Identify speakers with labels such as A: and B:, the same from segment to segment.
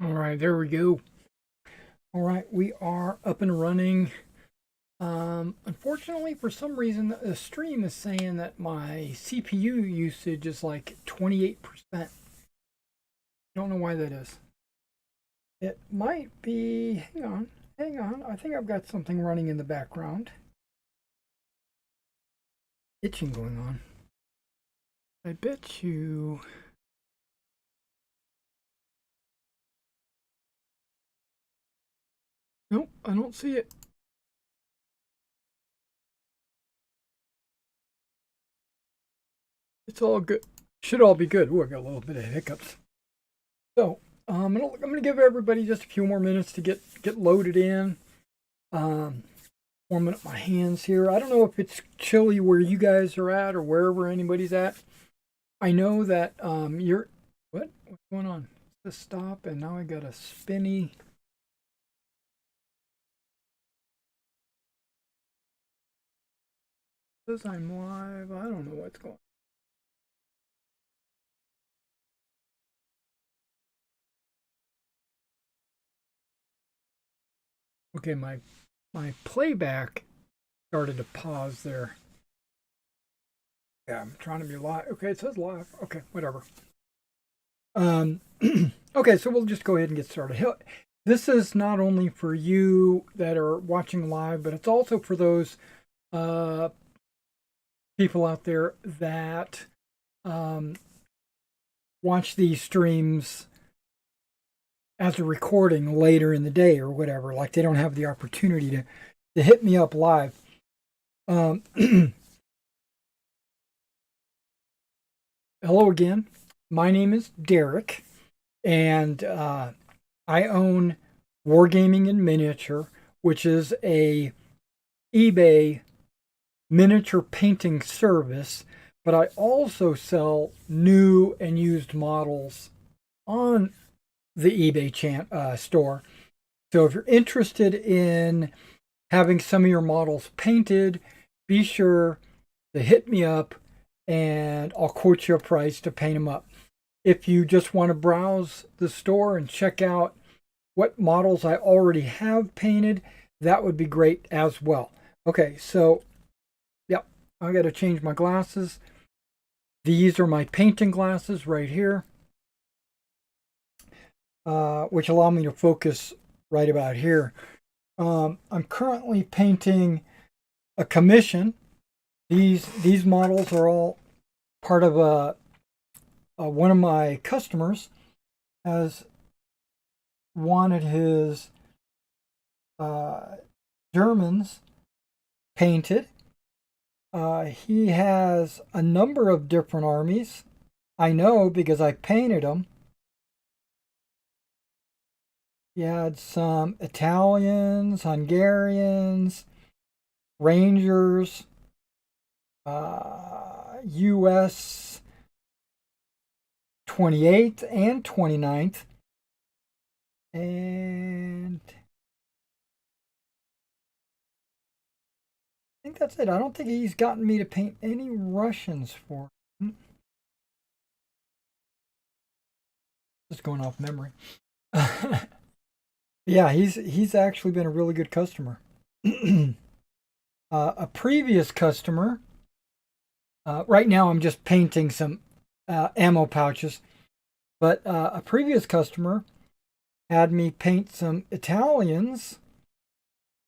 A: All right, there we go. All right, we are up and running. Unfortunately, for some reason, the stream is saying that my CPU usage is like 28%. Don't know why that is. It might be, hang on. I think I've got something running in the background. Itching going on. I bet you. Nope, I don't see it. It's all good. Should all be good. Ooh, I got a little bit of hiccups. So, I'm gonna give everybody just a few more minutes to get loaded in. Um, Warming up my hands here. I don't know if it's chilly where you guys are at or wherever anybody's at. I know that you're. What's going on? Let's stop, and now I got a spinny. Says I'm live. I don't know what's going on. Okay, my playback started to pause there. Yeah, I'm trying to be live. Okay, it says live. Okay, whatever. Okay, so we'll just go ahead and get started. This is not only for you that are watching live, but it's also for those uh, people out there that um, watch these streams as a recording later in the day or whatever. Like they don't have the opportunity to hit me up live. Hello again. My name is Derek, and I own Wargaming in Miniature, which is a eBay miniature painting service, but I also sell new and used models on the eBay store. So if you're interested in having some of your models painted, be sure to hit me up and I'll quote you a price to paint them up. If you just want to browse the store and check out what models I already have painted, that would be great as well. Okay, so yep, I got to change my glasses. These are my painting glasses right here, which allow me to focus right about here. I'm currently painting a commission. These models are all part of one of my customers has wanted his Germans painted. He has a number of different armies. I know because I painted them. He had some Italians, Hungarians, Rangers, U.S. 28th and 29th. And I think that's it. I don't think he's gotten me to paint any Russians for him. Just going off memory. Yeah, he's actually been a really good customer. A previous customer. Right now, I'm just painting some ammo pouches, but a previous customer had me paint some Italians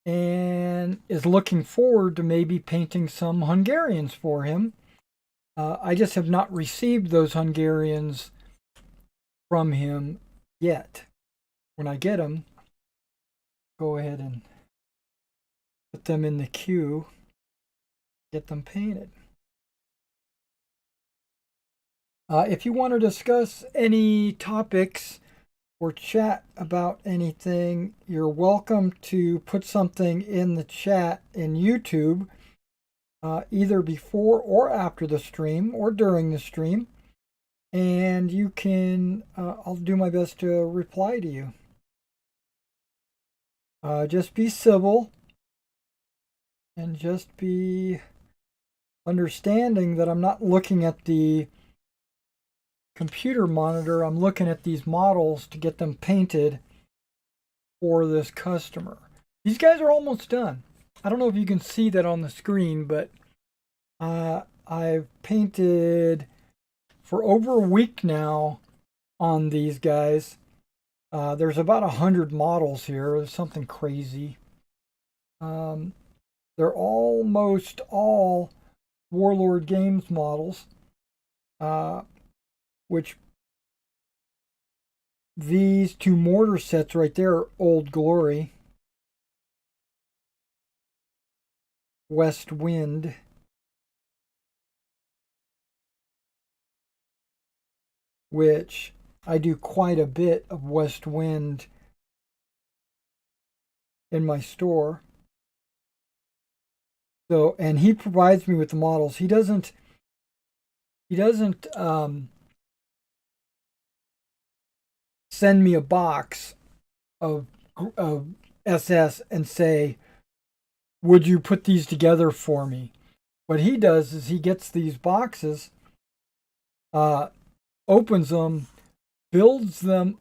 A: and is looking forward to maybe painting some Hungarians for him. I just have not received those Hungarians from him yet. When I get them, go ahead and put them in the queue, get them painted. If you want to discuss any topics or chat about anything, you're welcome to put something in the chat in YouTube, either before or after the stream or during the stream. And you can, I'll do my best to reply to you. Just be civil and just be understanding that I'm not looking at the computer monitor, I'm looking at these models to get them painted for this customer. These guys are almost done. I don't know if you can see that on the screen, but I've painted for over a week now on these guys. There's about 100 models here. There's something crazy. They're almost all Warlord Games models, which these two mortar sets right there are Old Glory, West Wind, which I do quite a bit of West Wind in my store. So, and he provides me with the models. He doesn't send me a box of SS and say, would you put these together for me? What he does is he gets these boxes, opens them, builds them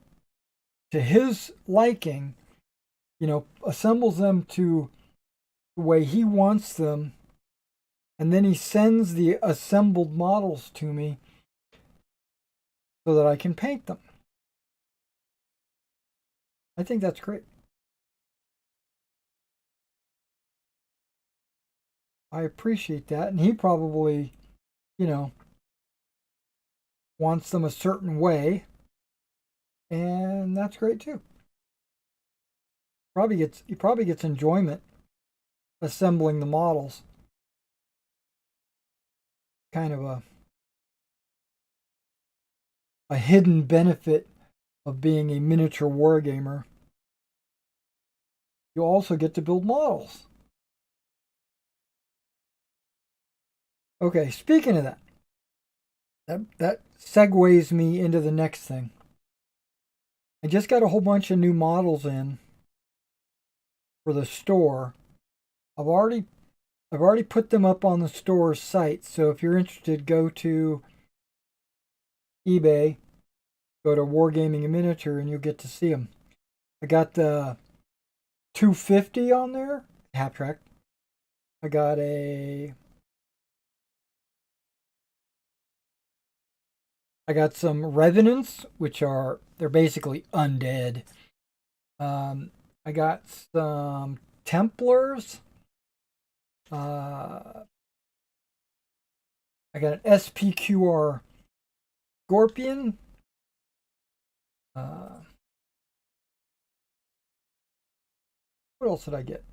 A: to his liking, assembles them to the way he wants them, and then he sends the assembled models to me so that I can paint them. I think that's great. I appreciate that, and he probably, wants them a certain way, and that's great too. He probably gets enjoyment assembling the models. Kind of a hidden benefit of being a miniature wargamer. You also get to build models. Okay, speaking of that segues me into the next thing. I just got a whole bunch of new models in for the store. I've already put them up on the store site, so if you're interested, go to eBay, go to Wargaming in Miniature, and you'll get to see them. I got the 250 on there, half track. I got some Revenants, which they're basically undead. I got some Templars. I got an SPQR Scorpion. What else did I get?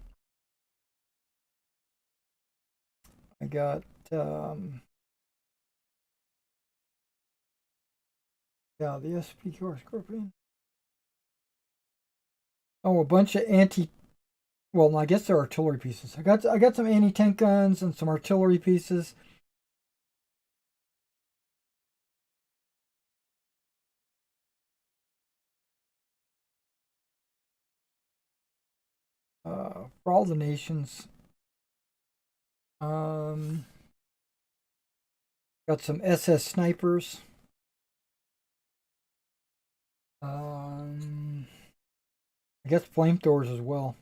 A: I got the SPQR Scorpion. Oh, a bunch of well, I guess they're artillery pieces. I got some anti-tank guns and some artillery pieces. For all the nations. Got some SS snipers. I guess flamethrowers as well.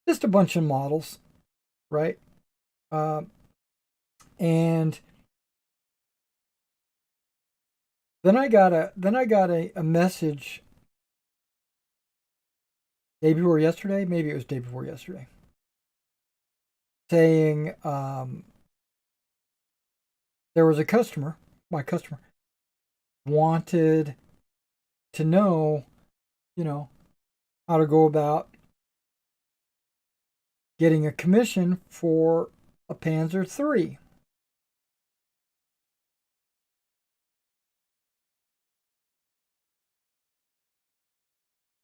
A: Just a bunch of models, right? And then I got a message day before yesterday, maybe it was day before yesterday, saying there was a customer, my customer, wanted to know, how to go about getting a commission for a Panzer III.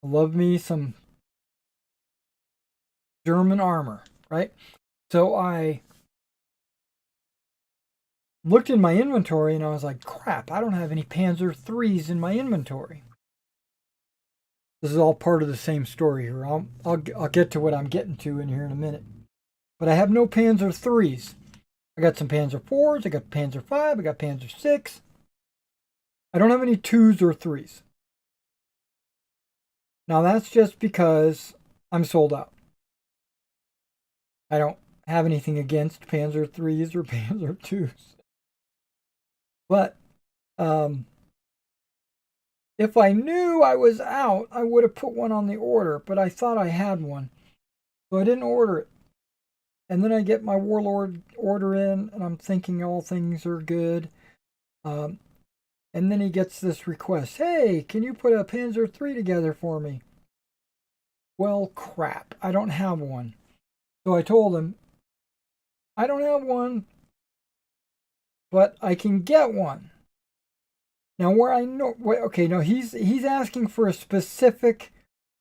A: Love me some German armor, right? So I looked in my inventory and I was like, crap, I don't have any Panzer IIIs in my inventory. This is all part of the same story here. I'll get to what I'm getting to in here in a minute. But I have no Panzer IIIs. I got some Panzer IVs, I got Panzer V, I got Panzer VI. I don't have any 2s or 3s. Now that's just because I'm sold out. I don't have anything against Panzer IIIs or Panzer IIs. But if I knew I was out, I would have put one on the order, but I thought I had one. So I didn't order it. And then I get my Warlord order in, and I'm thinking all things are good. And then he gets this request. Hey, can you put a Panzer III together for me? Well, crap. I don't have one. So I told him, I don't have one, but I can get one. Now, where I know, okay, no, he's asking for a specific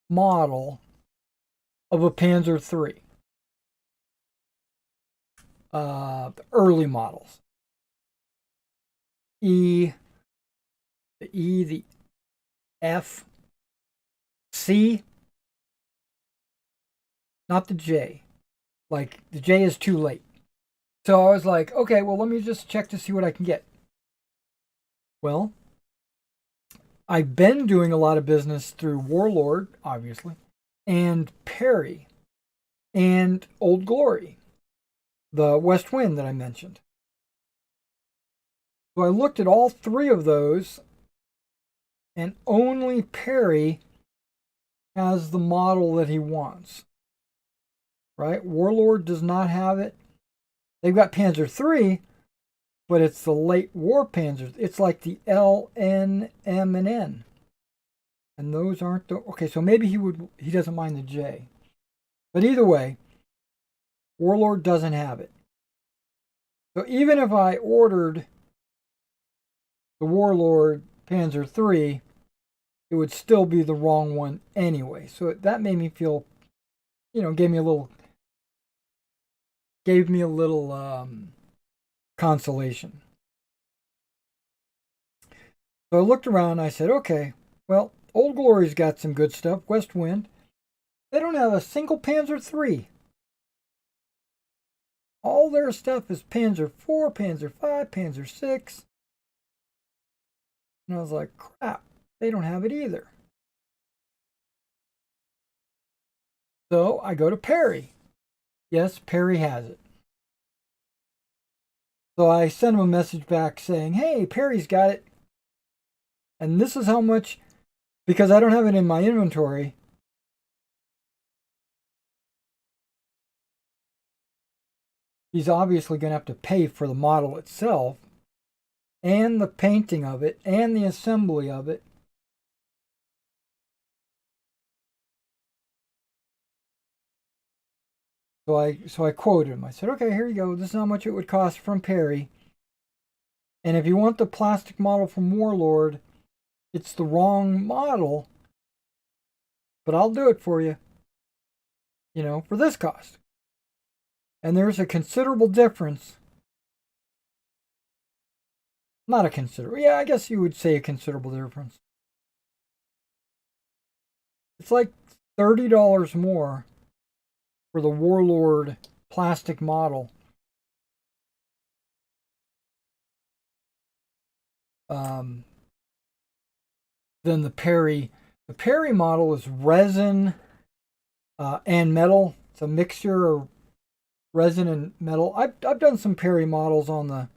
A: model of a Panzer III. The early models. The F, C, not the J. Like, the J is too late. So I was like, okay, well, let me just check to see what I can get. Well, I've been doing a lot of business through Warlord, obviously, and Perry, and Old Glory, the West Wind that I mentioned. So I looked at all three of those, and only Perry has the model that he wants. Right? Warlord does not have it. They've got Panzer III, but it's the late war Panzers. It's like the L, N, M, and N. And those aren't the... Okay, so maybe he doesn't mind the J. But either way, Warlord doesn't have it. So even if I ordered the Warlord Panzer III, it would still be the wrong one anyway. So that made me feel, gave me a little consolation. So I looked around and I said, okay, well, Old Glory's got some good stuff. West Wind. They don't have a single Panzer III. All their stuff is Panzer IV, Panzer V, Panzer VI. And I was like, crap, they don't have it either. So I go to Perry. Yes, Perry has it. So I sent him a message back saying, hey, Perry's got it. And this is how much, because I don't have it in my inventory. He's obviously going to have to pay for the model itself, and the painting of it, and the assembly of it. So I quoted him. I said, okay, here you go. This is how much it would cost from Perry. And if you want the plastic model from Warlord, it's the wrong model, but I'll do it for you, for this cost. And there's a considerable difference. Not a considerable, yeah, I guess you would say a considerable difference. It's like $30 more for the Warlord plastic model. Than the Perry. The Perry model is resin and metal. It's a mixture of resin and metal. I've done some Perry models on the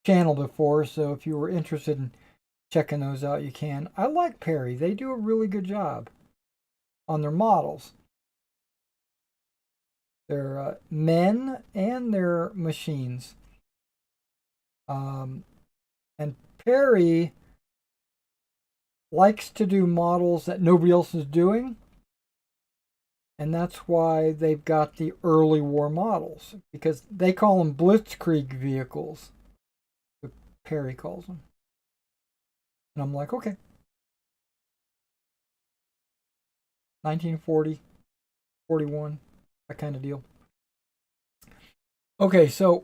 A: channel before, so if you were interested in checking those out, you can. I like Perry. They do a really good job on their models. They're men and their machines. And Perry likes to do models that nobody else is doing. And that's why they've got the early war models, because they call them blitzkrieg vehicles. Perry calls them. And I'm like, okay. 1940, 41, that kind of deal. Okay, so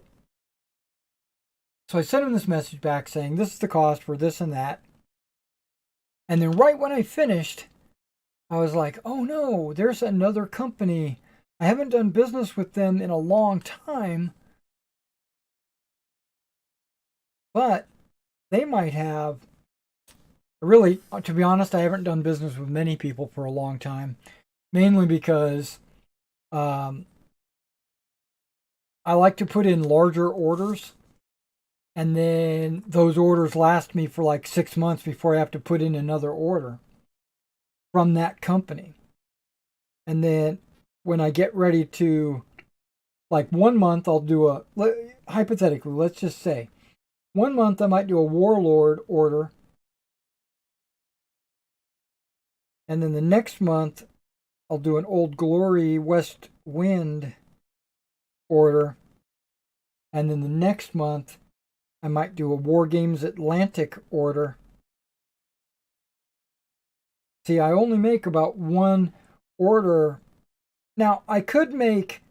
A: I sent him this message back saying this is the cost for this and that. And then right when I finished, I was like, oh no, there's another company. I haven't done business with them in a long time, But they might have, really, to be honest, I haven't done business with many people for a long time, mainly because um, I like to put in larger orders, and then those orders last me for like 6 months before I have to put in another order from that company. And then when I get ready to, like 1 month, I'll do hypothetically, let's just say, 1 month I might do a Warlord order, and then the next month I'll do an Old Glory West Wind order, and then the next month I might do a War Games Atlantic order. See, I only make about one order. Now, I could make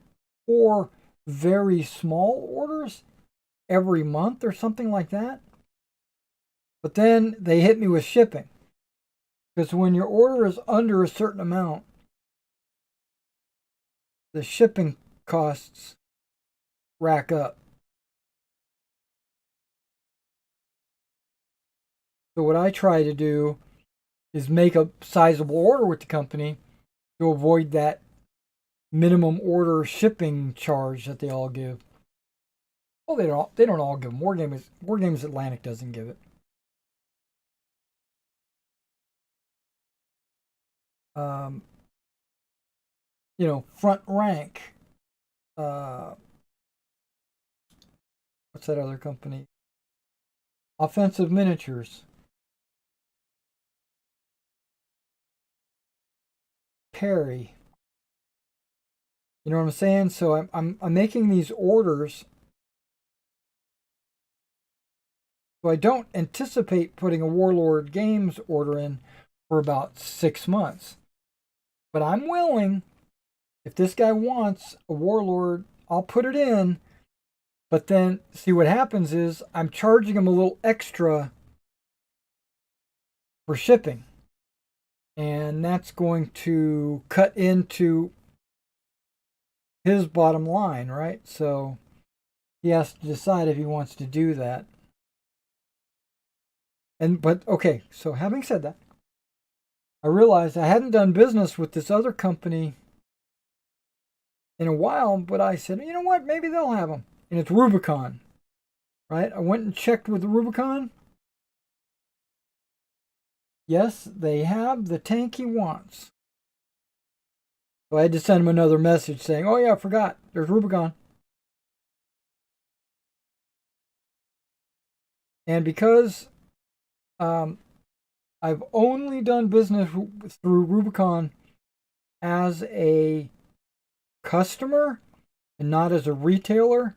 A: 4 very small orders every month or something like that, but then they hit me with shipping. Because when your order is under a certain amount, the shipping costs rack up. So what I try to do is make a sizable order with the company to avoid that minimum order shipping charge that they all give. Well, they don't all give them. War Games Atlantic doesn't give it. Front Rank. What's that other company? Offensive Miniatures. Perry. You know what I'm saying? So I'm making these orders. So I don't anticipate putting a Warlord Games order in for about 6 months. But I'm willing, if this guy wants a Warlord, I'll put it in. But then, see what happens is I'm charging him a little extra for shipping. And that's going to cut into his bottom line, right? So he has to decide if he wants to do that. But okay, so having said that, I realized I hadn't done business with this other company in a while, but I said, you know what, maybe they'll have them. And it's Rubicon, right? I went and checked with Rubicon. Yes, they have the tank he wants. So I had to send him another message saying, oh yeah, I forgot, there's Rubicon. And because I've only done business through Rubicon as a customer and not as a retailer,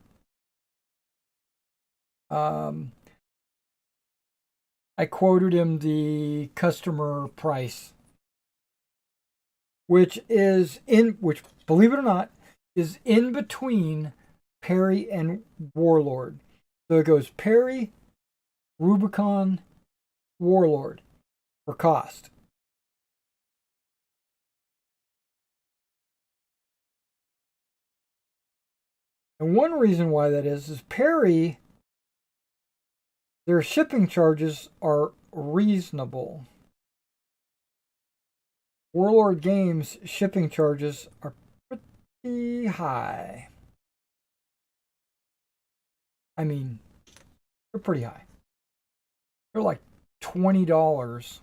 A: I quoted him the customer price, which believe it or not, is in between Perry and Warlord. So it goes Perry, Rubicon, Warlord for cost. And one reason why that is Perry, their shipping charges are reasonable. Warlord Games shipping charges are pretty high. I mean, they're pretty high. They're like $20.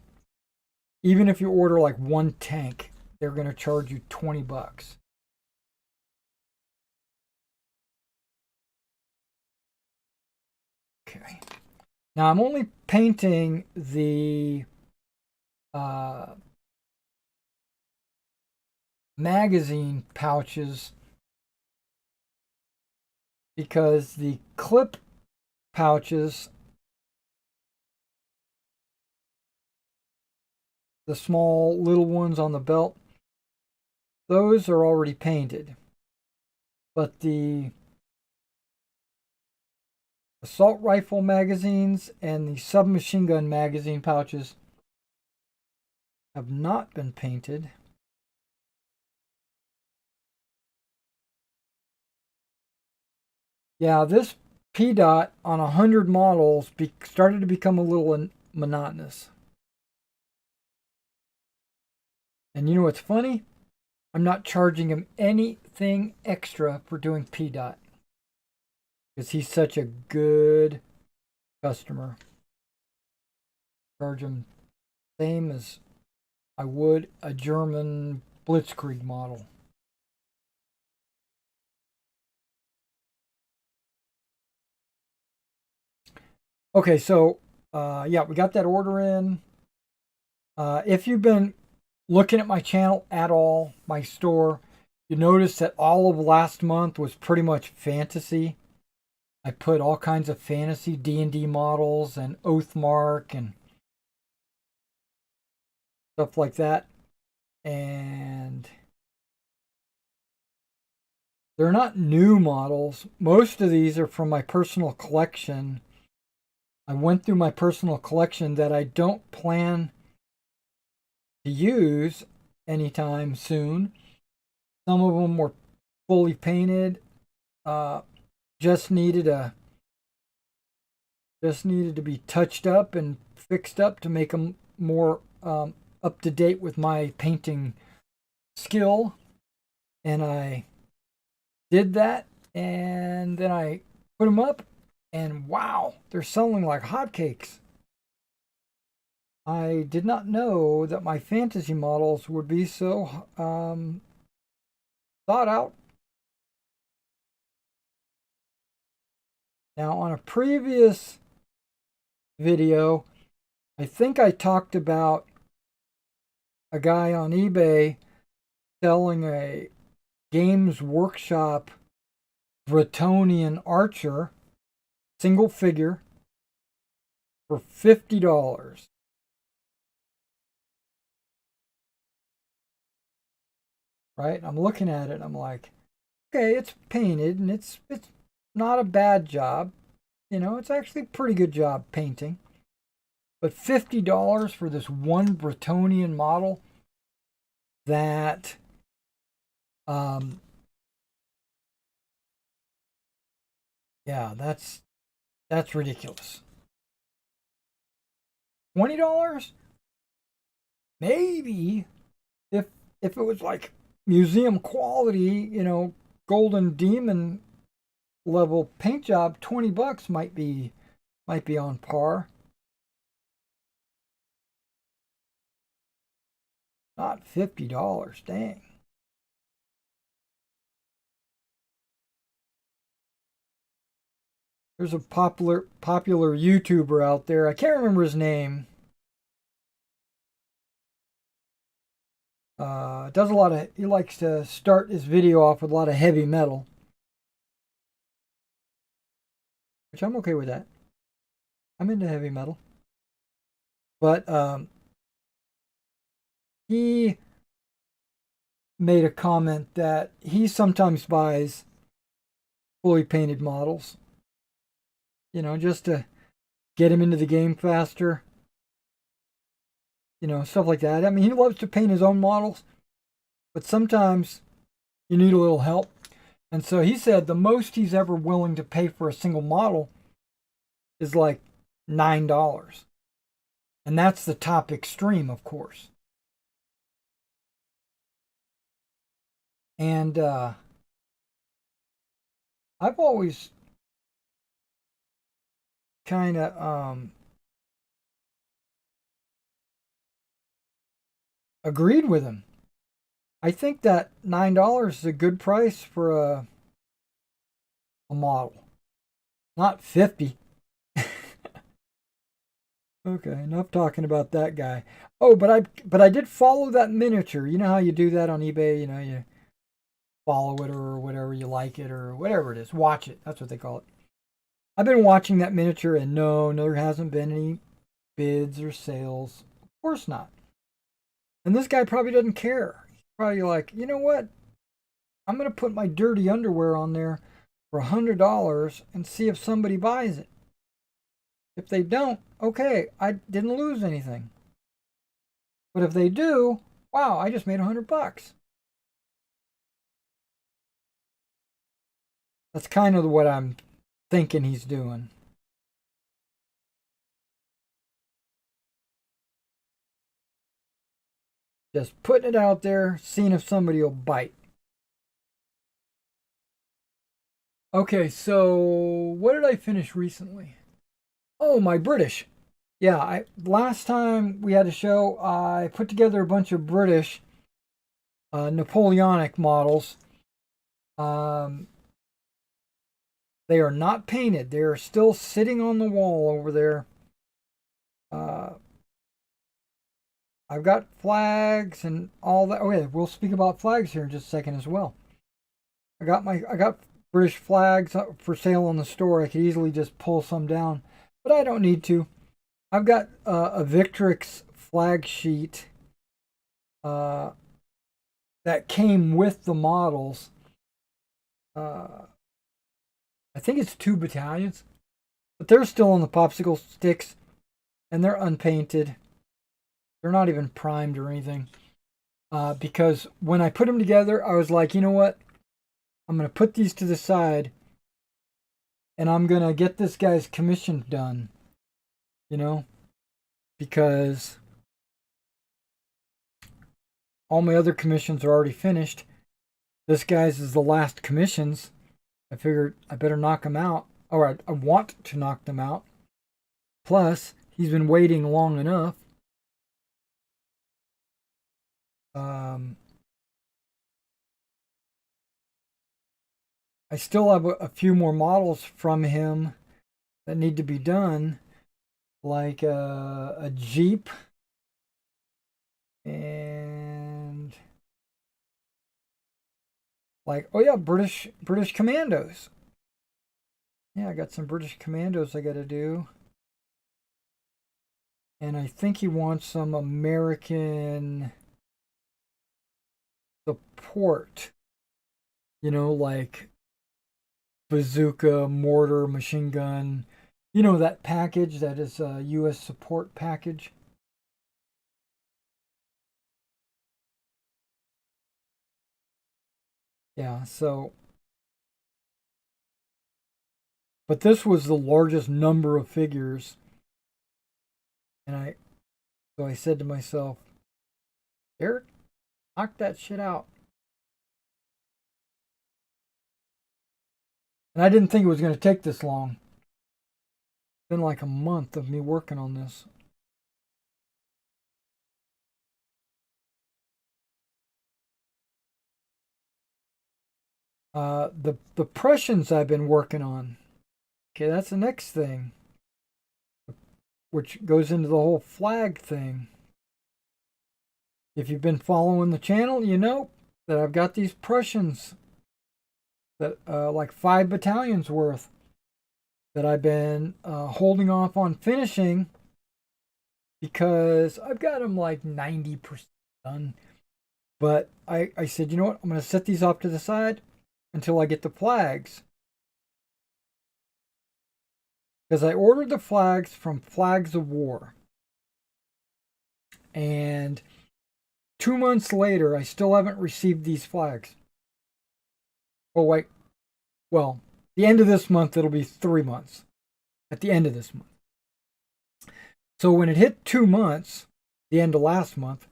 A: Even if you order like one tank, they're going to charge you $20. Okay. Now I'm only painting the magazine pouches because the clip pouches, the small little ones on the belt, those are already painted. But the assault rifle magazines and the submachine gun magazine pouches have not been painted. Yeah, this P dot on 100 models started to become a little monotonous. And you know what's funny? I'm not charging him anything extra for doing P dot because he's such a good customer. Charge him same as I would a German Blitzkrieg model. Okay, so yeah, we got that order in. If you've been looking at my channel at all, my store, you notice that all of last month was pretty much fantasy. I put all kinds of fantasy D&D models and Oathmark and stuff like that. And they're not new models. Most of these are from my personal collection. I went through my personal collection that I don't plan to use anytime soon. Some of them were fully painted. Just needed to be touched up and fixed up to make them more up to date with my painting skill. And I did that, and then I put them up, and wow, they're selling like hotcakes. I did not know that my fantasy models would be so thought out. Now, on a previous video, I think I talked about a guy on eBay selling a Games Workshop Bretonian archer, single figure, for $50. Right? I'm looking at it and I'm like, okay, it's painted and it's not a bad job. You know, it's actually a pretty good job painting. But $50 for this one Bretonian model that yeah, that's ridiculous. $20? Maybe if it was like museum quality, you know, Golden Demon level paint job, $20 might be on par. Not $50, dang. There's a popular YouTuber out there. I can't remember his name. Does a lot of, he likes to start his video off with a lot of heavy metal, which I'm okay with that. I'm into heavy metal. But he made a comment that he sometimes buys fully painted models, you know, just to get him into the game faster, you know, stuff like that. I mean, he loves to paint his own models, but sometimes you need a little help. And so he said the most he's ever willing to pay for a single model is like $9. And that's the top extreme, of course. And I've always kind of agreed with him. I think that $9 is a good price for a model, not 50. Okay, enough talking about that guy. Oh, but I did follow that miniature. You know how you do that on eBay? You know, you follow it or whatever, you like it or whatever it is. Watch it. That's what they call it. I've been watching that miniature, and no, there hasn't been any bids or sales. Of course not. And this guy probably doesn't care. He's probably like, you know what? I'm going to put my dirty underwear on there for $100 and see if somebody buys it. If they don't, okay, I didn't lose anything. But if they do, wow, I just made $100. That's kind of what I'm thinking he's doing. Just putting it out there, seeing if somebody will bite. Okay, so what did I finish recently? Oh, my British. Yeah, last time we had a show, I put together a bunch of British Napoleonic models. They are not painted. They are still sitting on the wall over there. I've got flags and all that. Okay, we'll speak about flags here in just a second as well. I got British flags for sale on the store. I could easily just pull some down, but I don't need to. I've got a Victrix flag sheet that came with the models. I think it's 2 battalions, but they're still on the popsicle sticks, and they're unpainted. They're not even primed or anything. Because when I put them together, I was like, you know what? I'm going to put these to the side, and I'm going to get this guy's commission done. You know? Because all my other commissions are already finished. This guy's is the last commissions. I figured I better knock him out. Or I want to knock them out. Plus, he's been waiting long enough. I still have a few more models from him that need to be done, like a Jeep and like, oh yeah, British Commandos. Yeah, I got some British Commandos I got to do. And I think he wants some American support. You know, like bazooka, mortar, machine gun. You know, that package that is a U.S. support package. Yeah, so. But this was the largest number of figures. And so I said to myself, Eric, knock that shit out. And I didn't think it was going to take this long. It's been like a month of me working on this. The Prussians I've been working on. Okay, that's the next thing, which goes into the whole flag thing. If you've been following the channel, you know that I've got these Prussians that like 5 battalions worth that I've been holding off on finishing because I've got them like 90% done. But I said, you know what? I'm going to set these off to the side until I get the flags. Because I ordered the flags from Flags of War. And 2 months later, I still haven't received these flags. Oh, wait. Well, the end of this month, it'll be 3 months. At the end of this month. So when it hit 2 months, the end of last month,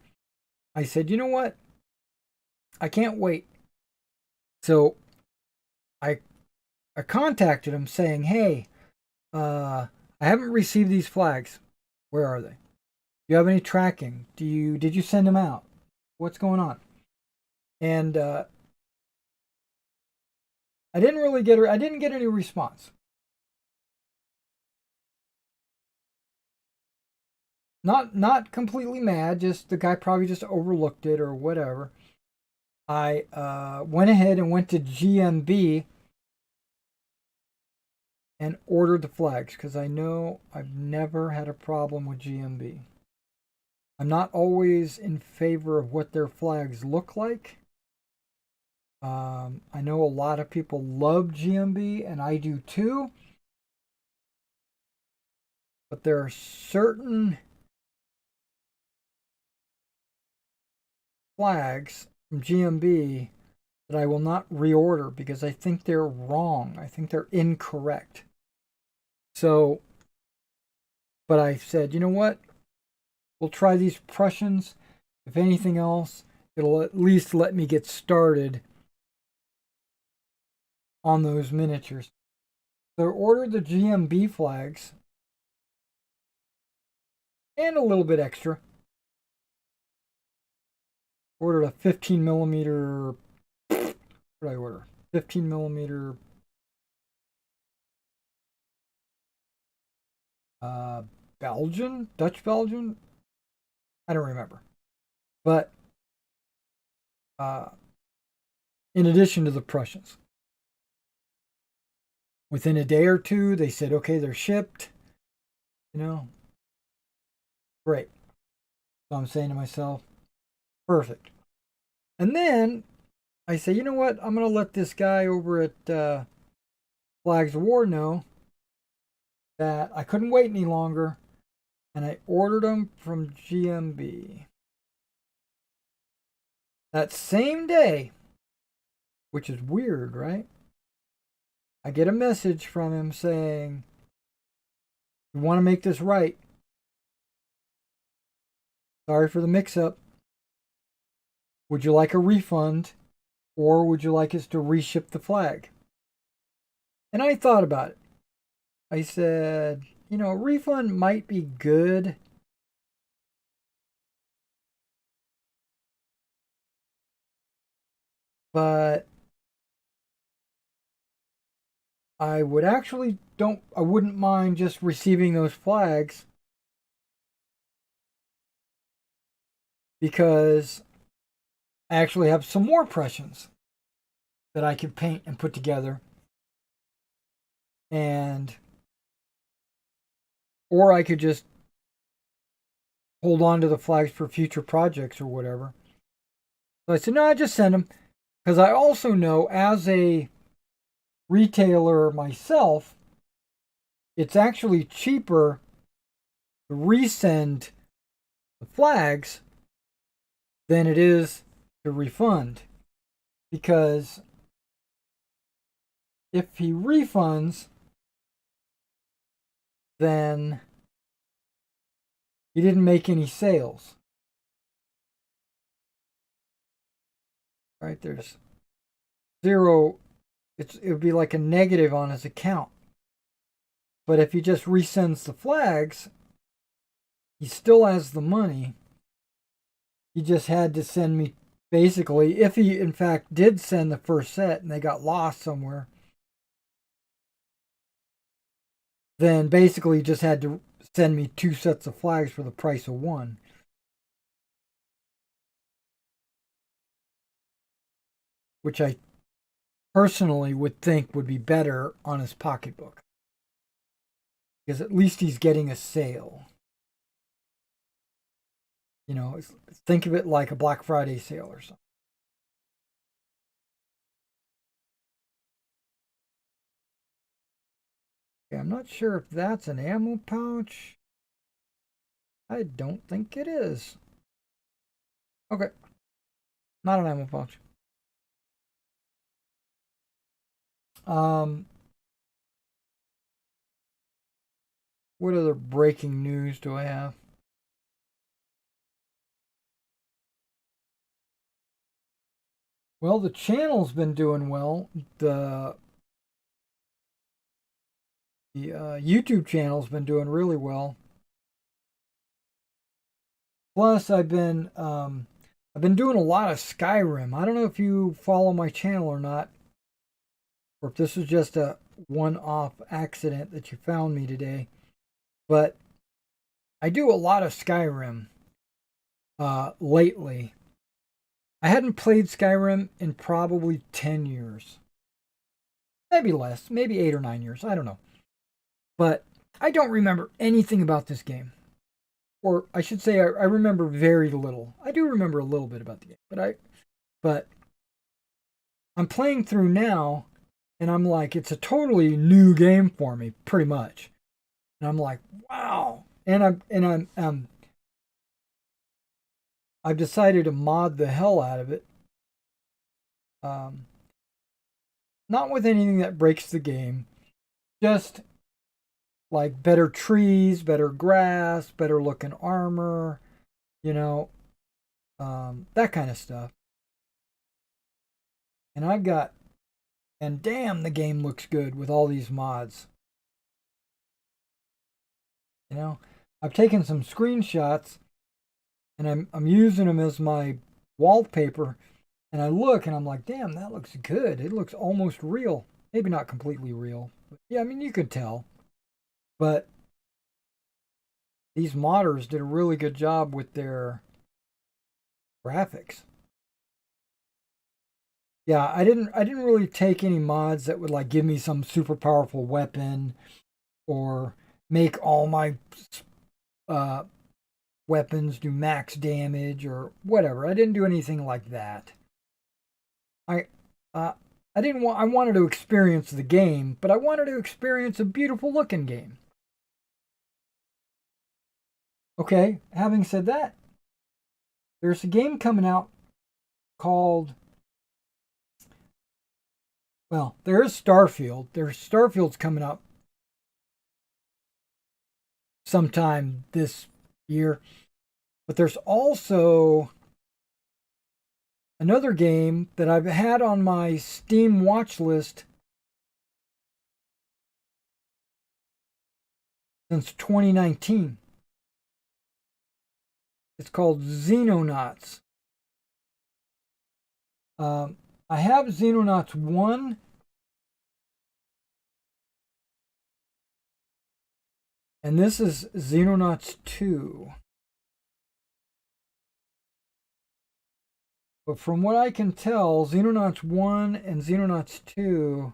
A: I said, you know what? I can't wait. So I contacted him saying, hey, I haven't received these flags. Where are they? Do you have any tracking? Did you send them out? What's going on? And I didn't get any response. Not completely mad, just the guy probably just overlooked it or whatever. I went ahead and went to GMB and ordered the flags because I know I've never had a problem with GMB. I'm not always in favor of what their flags look like. I know a lot of people love GMB, and I do too. But there are certain flags from GMB that I will not reorder because I think they're wrong. I think they're incorrect. So, but I said, you know what? We'll try these Prussians. If anything else, it'll at least let me get started on those miniatures. So I ordered the GMB flags and a little bit extra. Ordered a 15 millimeter. What did I order? 15 millimeter Belgian? Dutch Belgian? I don't remember. But in addition to the Prussians, within a day or two, they said, okay, they're shipped. You know, great. So I'm saying to myself, perfect. And then I say, you know what? I'm going to let this guy over at Flags of War know that I couldn't wait any longer. And I ordered them from GMB. That same day, which is weird, right? I get a message from him saying, "We want to make this right. Sorry for the mix-up. Would you like a refund, or would you like us to reship the flag?" And I thought about it. I said, you know, a refund might be good. But I wouldn't mind just receiving those flags, because I actually have some more Prussians that I can paint and put together. And, or I could just hold on to the flags for future projects or whatever. So I said, no, I just send them. Because I also know, as a retailer myself, it's actually cheaper to resend the flags than it is to refund. Because if he refunds, then he didn't make any sales. Right? There's zero. It would be like a negative on his account. But if he just resends the flags, he still has the money. He just had to send me, basically, if he in fact did send the first set and they got lost somewhere, then basically he just had to send me 2 sets of flags for the price of 1. Which I personally would think would be better on his pocketbook. Because at least he's getting a sale. You know, think of it like a Black Friday sale or something. Okay, I'm not sure if that's an ammo pouch. I don't think it is. Okay, not an ammo pouch. What other breaking news do I have? Well, the channel's been doing well. The YouTube channel's been doing really well. Plus, I've been doing a lot of Skyrim. I don't know if you follow my channel or not, or if this is just a one-off accident that you found me today. But I do a lot of Skyrim lately. I hadn't played Skyrim in probably 10 years. Maybe less, maybe 8 or 9 years. I don't know. But I don't remember anything about this game. Or I should say I remember very little. I do remember a little bit about the game, but I'm playing through now, and I'm like, it's a totally new game for me, pretty much. And I'm like, wow. And I've decided to mod the hell out of it. Not with anything that breaks the game, just like better trees, better grass, better looking armor, you know, that kind of stuff. And I've got, and damn, the game looks good with all these mods. You know, I've taken some screenshots and I'm using them as my wallpaper. And I look and I'm like, damn, that looks good. It looks almost real. Maybe not completely real. But yeah, I mean, you could tell. But these modders did a really good job with their graphics. Yeah, I didn't really take any mods that would like give me some super powerful weapon or make all my uh, weapons do max damage or whatever. I didn't do anything like that. I uh, I didn't want. I wanted to experience the game, but I wanted to experience a beautiful looking game. Okay, having said that, there's a game coming out called. Well, there is Starfield. There's Starfield's coming up sometime this year, but there's also another game that I've had on my Steam watch list since 2019. It's called Xenonauts. I have Xenonauts 1. And this is Xenonauts 2. But from what I can tell, Xenonauts 1 and Xenonauts 2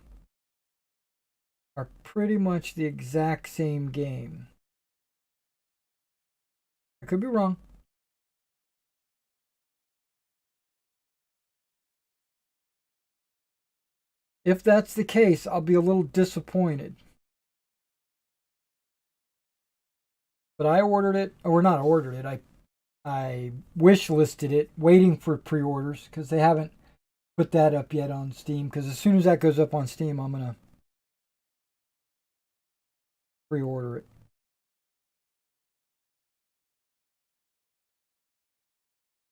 A: are pretty much the exact same game. I could be wrong. If that's the case, I'll be a little disappointed. But I ordered it, or not ordered it, I wish listed it, waiting for pre-orders, because they haven't put that up yet on Steam, because as soon as that goes up on Steam, I'm going to pre-order it.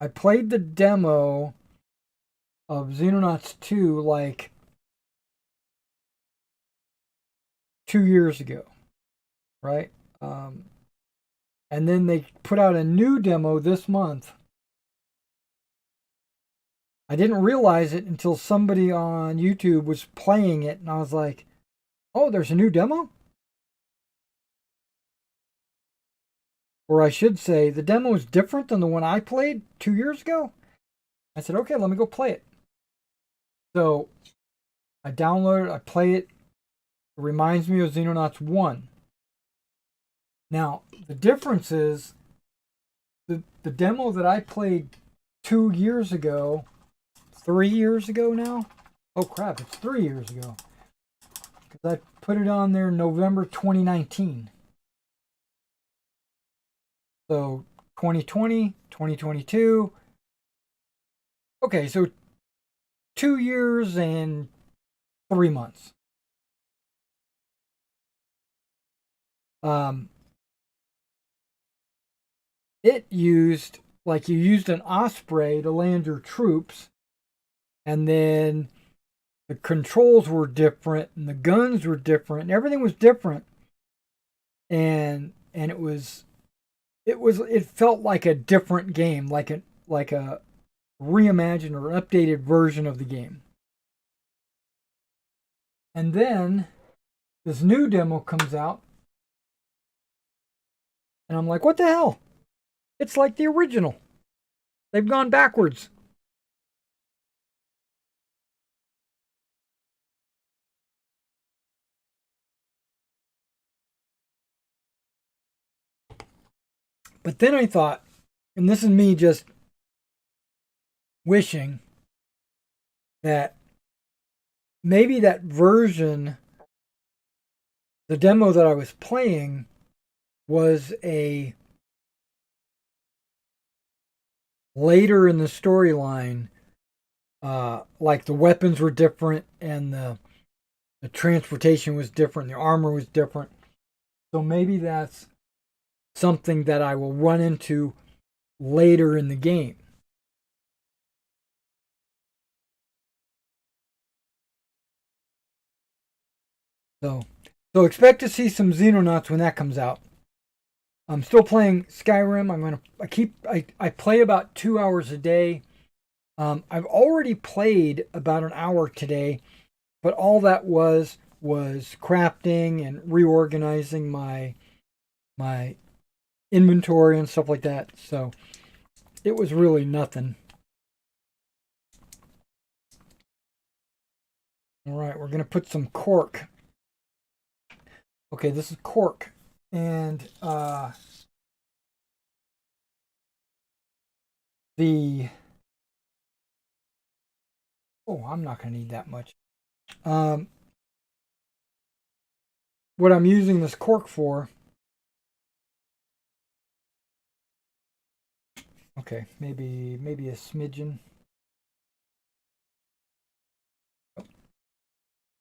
A: I played the demo of Xenonauts 2 like 2 years ago, right? And then they put out a new demo this month. I didn't realize it until somebody on YouTube was playing it, and I was like, oh, there's a new demo? Or I should say, the demo is different than the one I played 2 years ago. I said, okay, let me go play it. So I download it, I play it. It reminds me of Xenonauts 1. Now, the difference is the demo that I played 2 years ago, 3 years ago now? Oh crap, it's 3 years ago. Because I put it on there in November 2019. So 2020, 2022. Okay, so 2 years and 3 months. It used, like you used an Osprey to land your troops, and then the controls were different, and the guns were different, and everything was different. And it felt like a different game, like a reimagined or updated version of the game. And then this new demo comes out, and I'm like, what the hell? It's like the original. They've gone backwards. But then I thought, and this is me just wishing that maybe that version, the demo that I was playing, was a later in the storyline, like the weapons were different and the transportation was different, the armor was different. So maybe that's something that I will run into later in the game. So, so expect to see some Xenonauts when that comes out. I'm still playing Skyrim. I play about 2 hours a day. I've already played about an hour today, but all that was crafting and reorganizing my inventory and stuff like that. So it was really nothing. All right, we're gonna put some cork. Okay, this is cork, and the I'm not gonna need that much. Um, what I'm using this cork for. Okay, maybe a smidgen.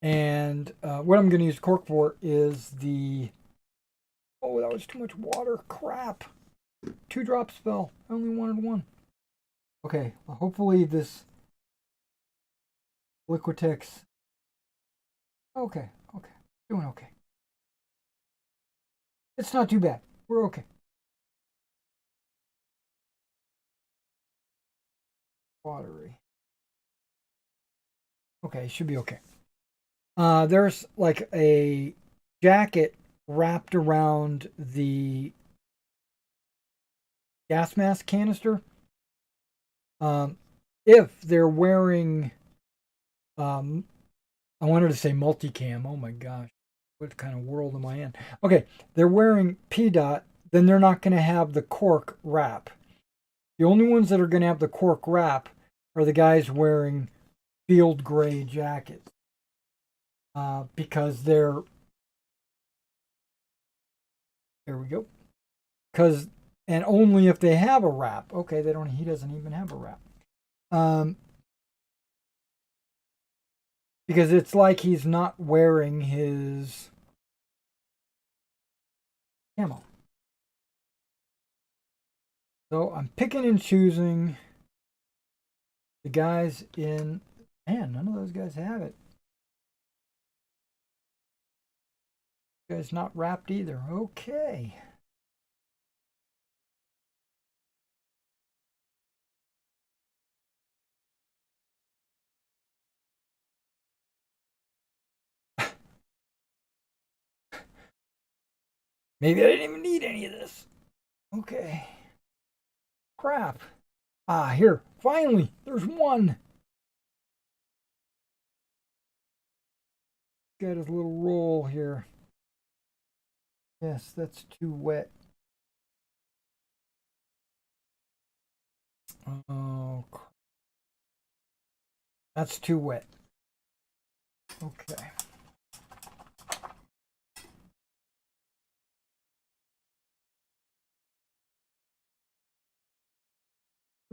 A: And what I'm going to use cork for is the. Oh, that was too much water. Crap. 2 drop spell. I only wanted one. Okay, well, hopefully this Liquitex. Okay, okay. Doing okay. It's not too bad. We're okay. Watery. Okay, should be okay. There's like a jacket wrapped around the gas mask canister. Um, if they're wearing, um, I wanted to say multicam. Oh my gosh, what kind of world am I in? Okay, they're wearing PDOT, then they're not going to have the cork wrap. The only ones that are going to have the cork wrap are the guys wearing field gray jackets, because they're. There we go. Because and only if they have a wrap. Okay, they don't. He doesn't even have a wrap. Um, because it's like he's not wearing his camo. So I'm picking and choosing the guys in. Man, none of those guys have it. This guy's not wrapped either. Okay. Maybe I didn't even need any of this. Okay. Crap. Ah, here. Finally, there's one. Got his little roll here. Yes, that's too wet. Oh, that's too wet. Okay.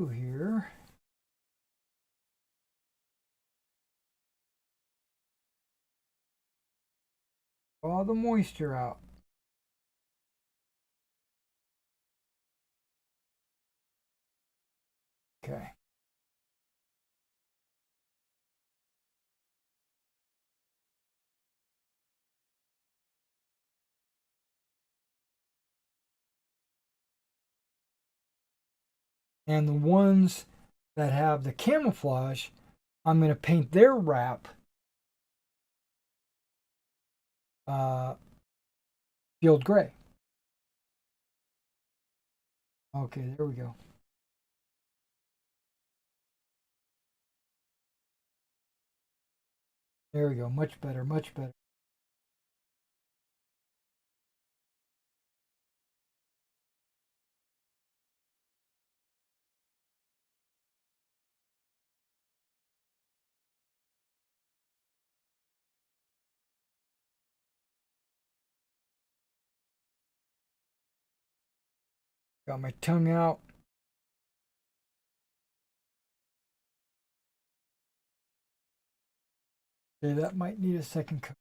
A: Here. All the moisture out. Okay. And the ones that have the camouflage, I'm going to paint their wrap uh, field gray. Okay, there we go. There we go. Much better, much better. Got my tongue out. Okay, that might need a second coat.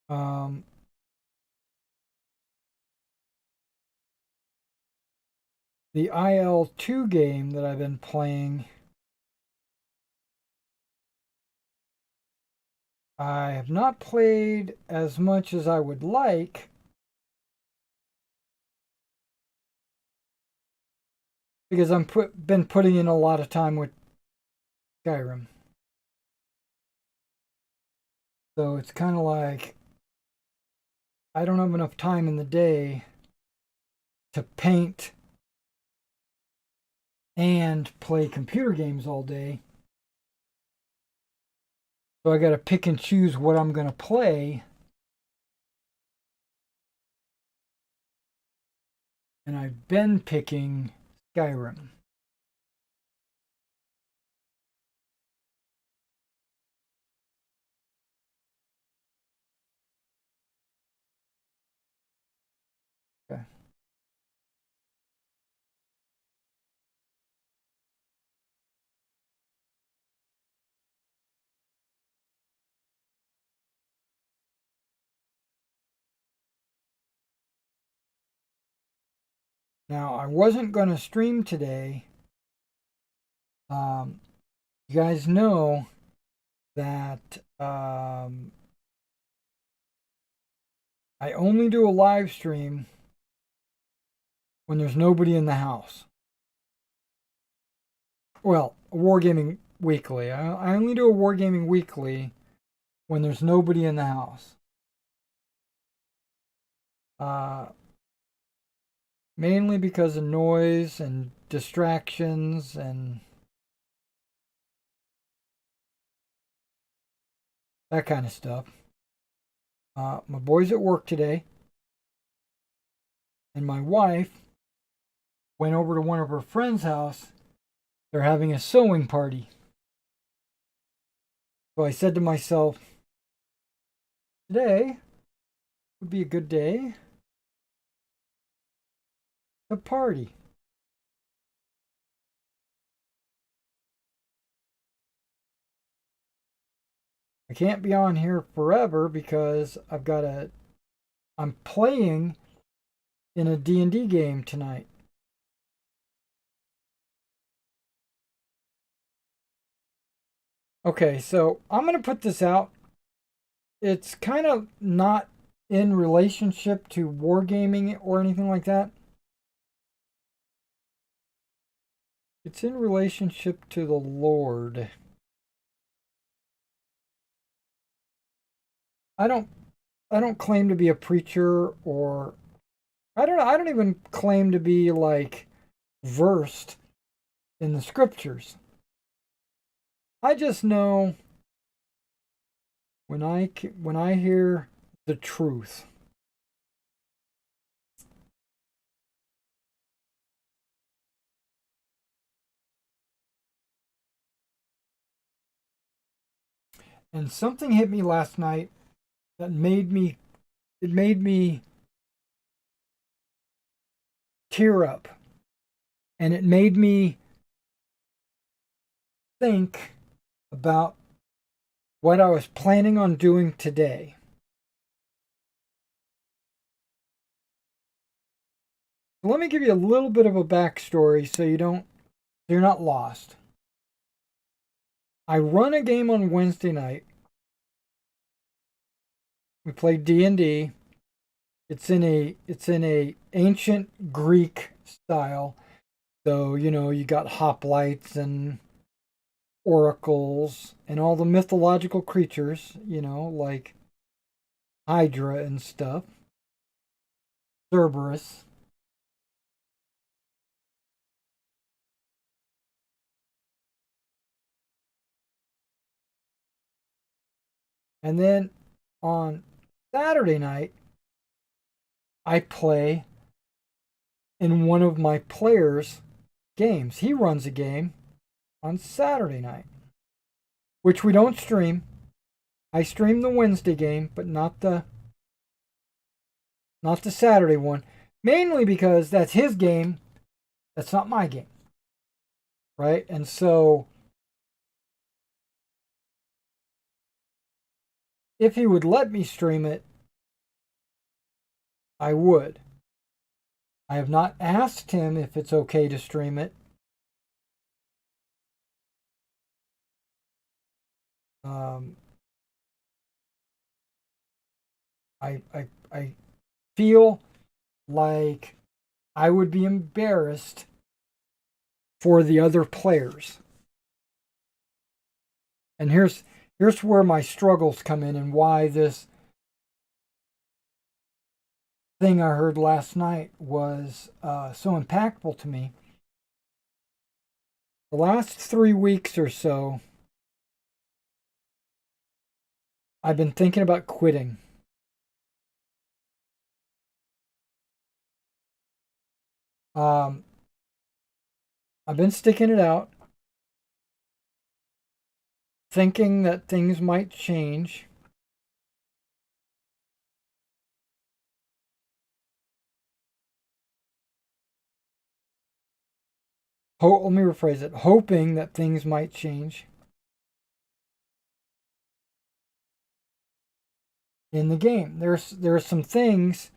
A: Um, the IL-2 game that I've been playing, I have not played as much as I would like because been putting in a lot of time with Skyrim. So it's kind of like I don't have enough time in the day to paint and play computer games all day. So I got to pick and choose what I'm going to play. And I've been picking Skyrim. Okay. Now, I wasn't going to stream today. You guys know that I only do a live stream when there's nobody in the house. Well, Wargaming Weekly. I only do a Wargaming Weekly when there's nobody in the house. Mainly because of noise and distractions and that kind of stuff. My boy's at work today, and my wife went over to one of her friends' house. They're having a sewing party. So I said to myself, today would be a good day to party. I can't be on here forever because I'm playing in a D&D game tonight. Okay, so I'm going to put this out. It's kind of not in relationship to wargaming or anything like that. It's in relationship to the Lord. I don't claim to be a preacher or I don't even claim to be like versed in the scriptures. I just know when I hear the truth. And something hit me last night that made me tear up. And it made me think about what I was planning on doing today. So let me give you a little bit of a backstory so you're not lost. I run a game on Wednesday night. We play D&D. It's in a ancient Greek style. So, you got hoplites and oracles and all the mythological creatures, like Hydra and stuff. Cerberus. And then on Saturday night, I play in one of my players' games. He runs a game on Saturday night, which we don't stream. I stream the Wednesday game, but not the Saturday one, mainly because that's his game. That's not my game. Right? And so if he would let me stream it, I would. I have not asked him if it's okay to stream it. Um, I feel like I would be embarrassed for the other players. And here's where my struggles come in and why this thing I heard last night was so impactful to me. The last 3 weeks or so, I've been thinking about quitting. I've been sticking it out, thinking that things might change. Let me rephrase it. Hoping that things might change in the game. There are some things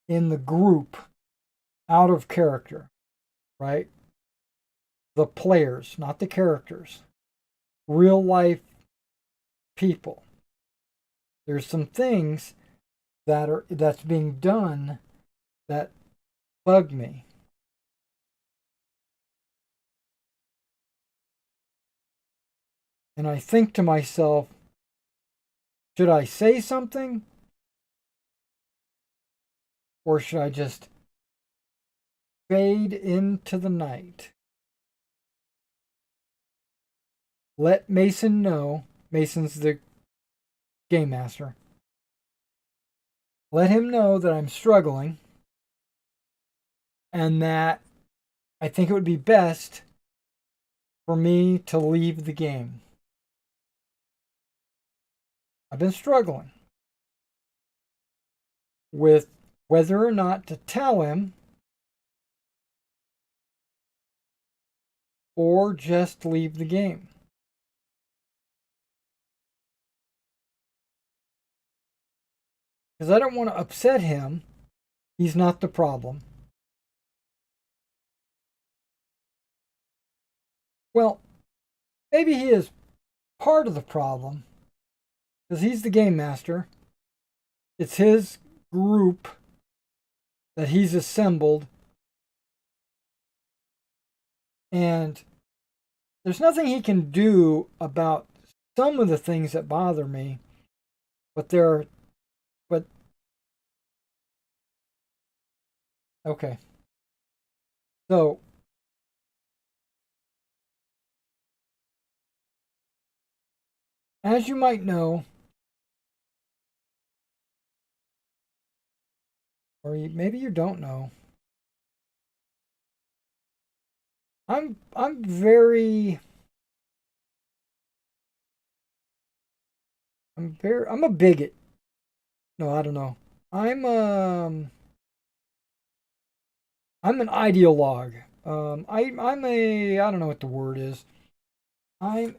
A: in the group out of character, right? The players, not the characters. Real life people. There's some things that's being done that bug me. And I think to myself, should I say something? Or should I just fade into the night? Let Mason know. Mason's the game master. Let him know that I'm struggling and that I think it would be best for me to leave the game. I've been struggling with whether or not to tell him or just leave the game. Because I don't want to upset him. He's not the problem. Well, maybe he is part of the problem because he's the game master. It's his group that he's assembled. And there's nothing he can do about some of the things that bother me. But okay. So, as you might know, or maybe you don't know, I'm a bigot. No, I don't know. I'm an ideologue. I don't know what the word is. I'm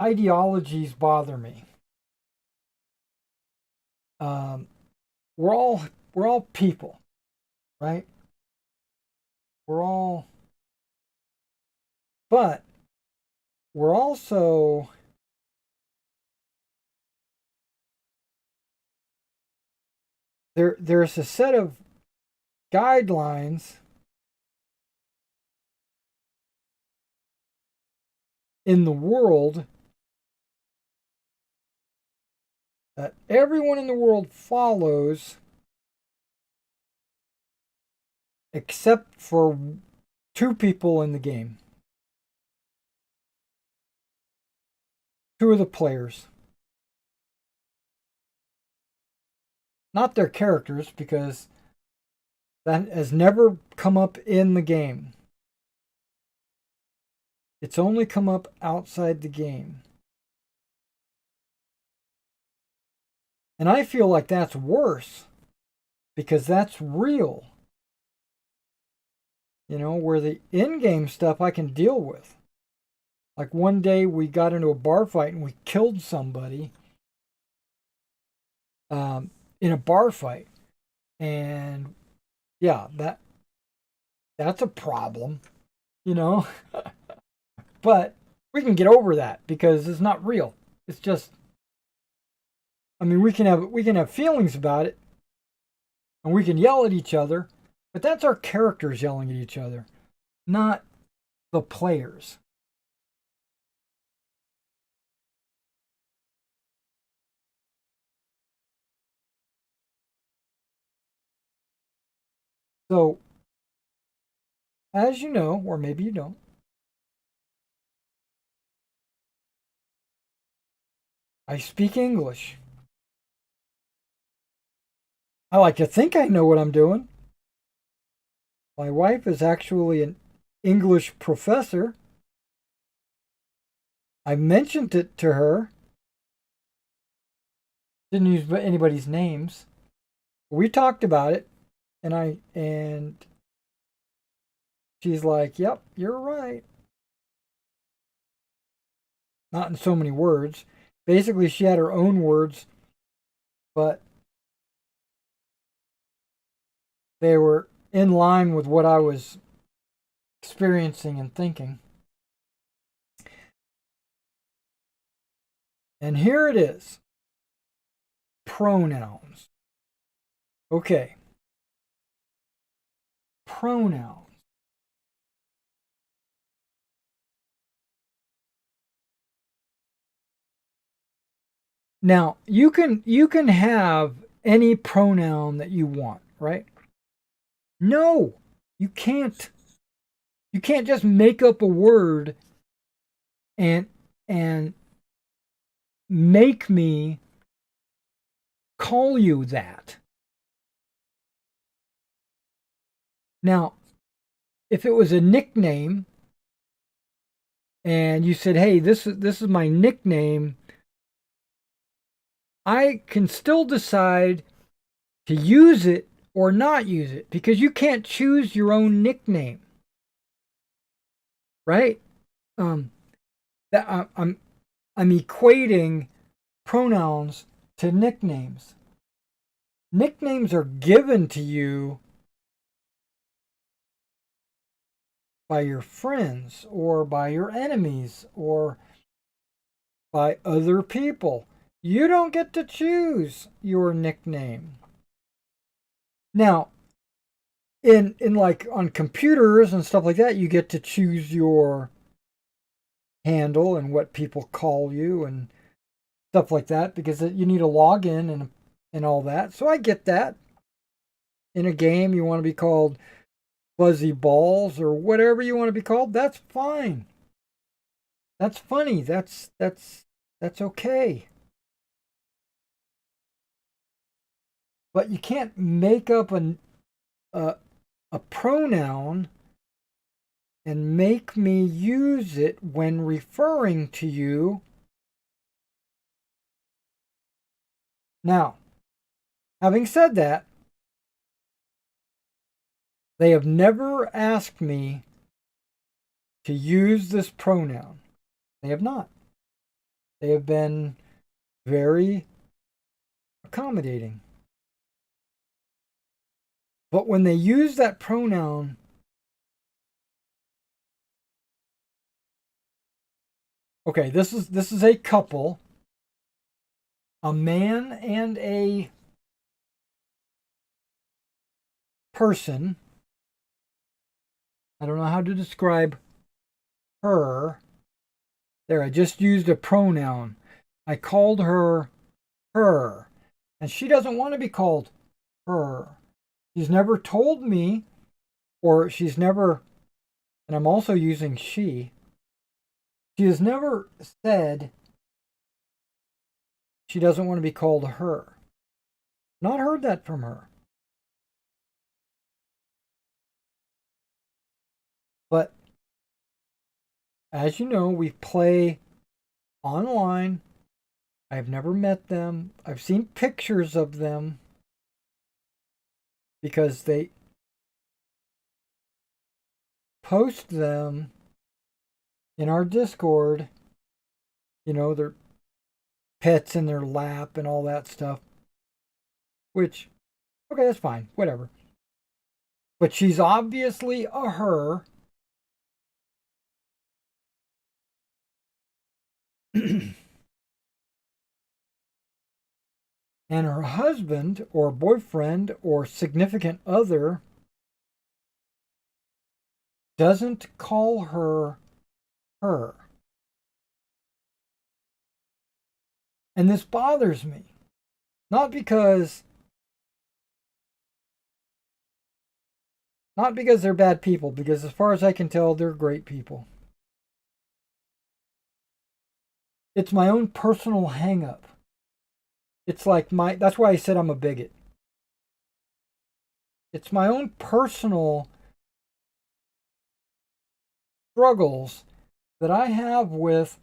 A: ideologies bother me. Um, we're all people, right? We're all, but we're also there's a set of guidelines in the world that everyone in the world follows except for 2 people in the game. 2 of the players. Not their characters, because that has never come up in the game. It's only come up outside the game. And I feel like that's worse because that's real. You know, where the in-game stuff I can deal with. Like one day we got into a bar fight and we killed somebody. in a bar fight. And yeah, that's a problem, you know. But we can get over that because it's not real. It's just, I mean, we can have feelings about it, and we can yell at each other, but that's our characters yelling at each other, not the players. So, as you know, or maybe you don't, I speak English. I like to think I know what I'm doing. My wife is actually an English professor. I mentioned it to her. Didn't use anybody's names. We talked about it, and she's like, "Yep, you're right." Not in so many words. Basically, she had her own words, but they were in line with what I was experiencing and thinking. And here it is. Pronouns. Okay. Pronouns. Now, you can have any pronoun that you want, right? No, you can't. You can't just make up a word and and make me call you that. Now, if it was a nickname and you said, "Hey, this is my nickname," I can still decide to use it or not use it because you can't choose your own nickname, right? Um, I'm equating pronouns to nicknames. Nicknames are given to you by your friends or by your enemies or by other people. You don't get to choose your nickname. Now, in like on computers and stuff like that, you get to choose your handle and what people call you and stuff like that because you need a login and all that. So I get that. In a game, you want to be called Fuzzy Balls or whatever you want to be called. That's fine. That's funny. That's okay. But you can't make up a a pronoun and make me use it when referring to you. Now, having said that, they have never asked me to use this pronoun. They have not. They have been very accommodating. But when they use that pronoun, okay, this is a couple, a man and a person. I don't know how to describe her. There, I just used a pronoun. I called her her, and she doesn't want to be called her. She's never told me, or she's never, and I'm also using she. She has never said she doesn't want to be called her. Not heard that from her. But as you know, we play online. I've never met them. I've seen pictures of them because they post them in our Discord. You know, their pets in their lap and all that stuff, which, okay, that's fine, whatever. But she's obviously a her. And her husband or boyfriend or significant other doesn't call her her. And this bothers me. Not because they're bad people, because as far as I can tell, they're great people. It's my own personal hang up. It's like that's why I said I'm a bigot. It's my own personal struggles that I have with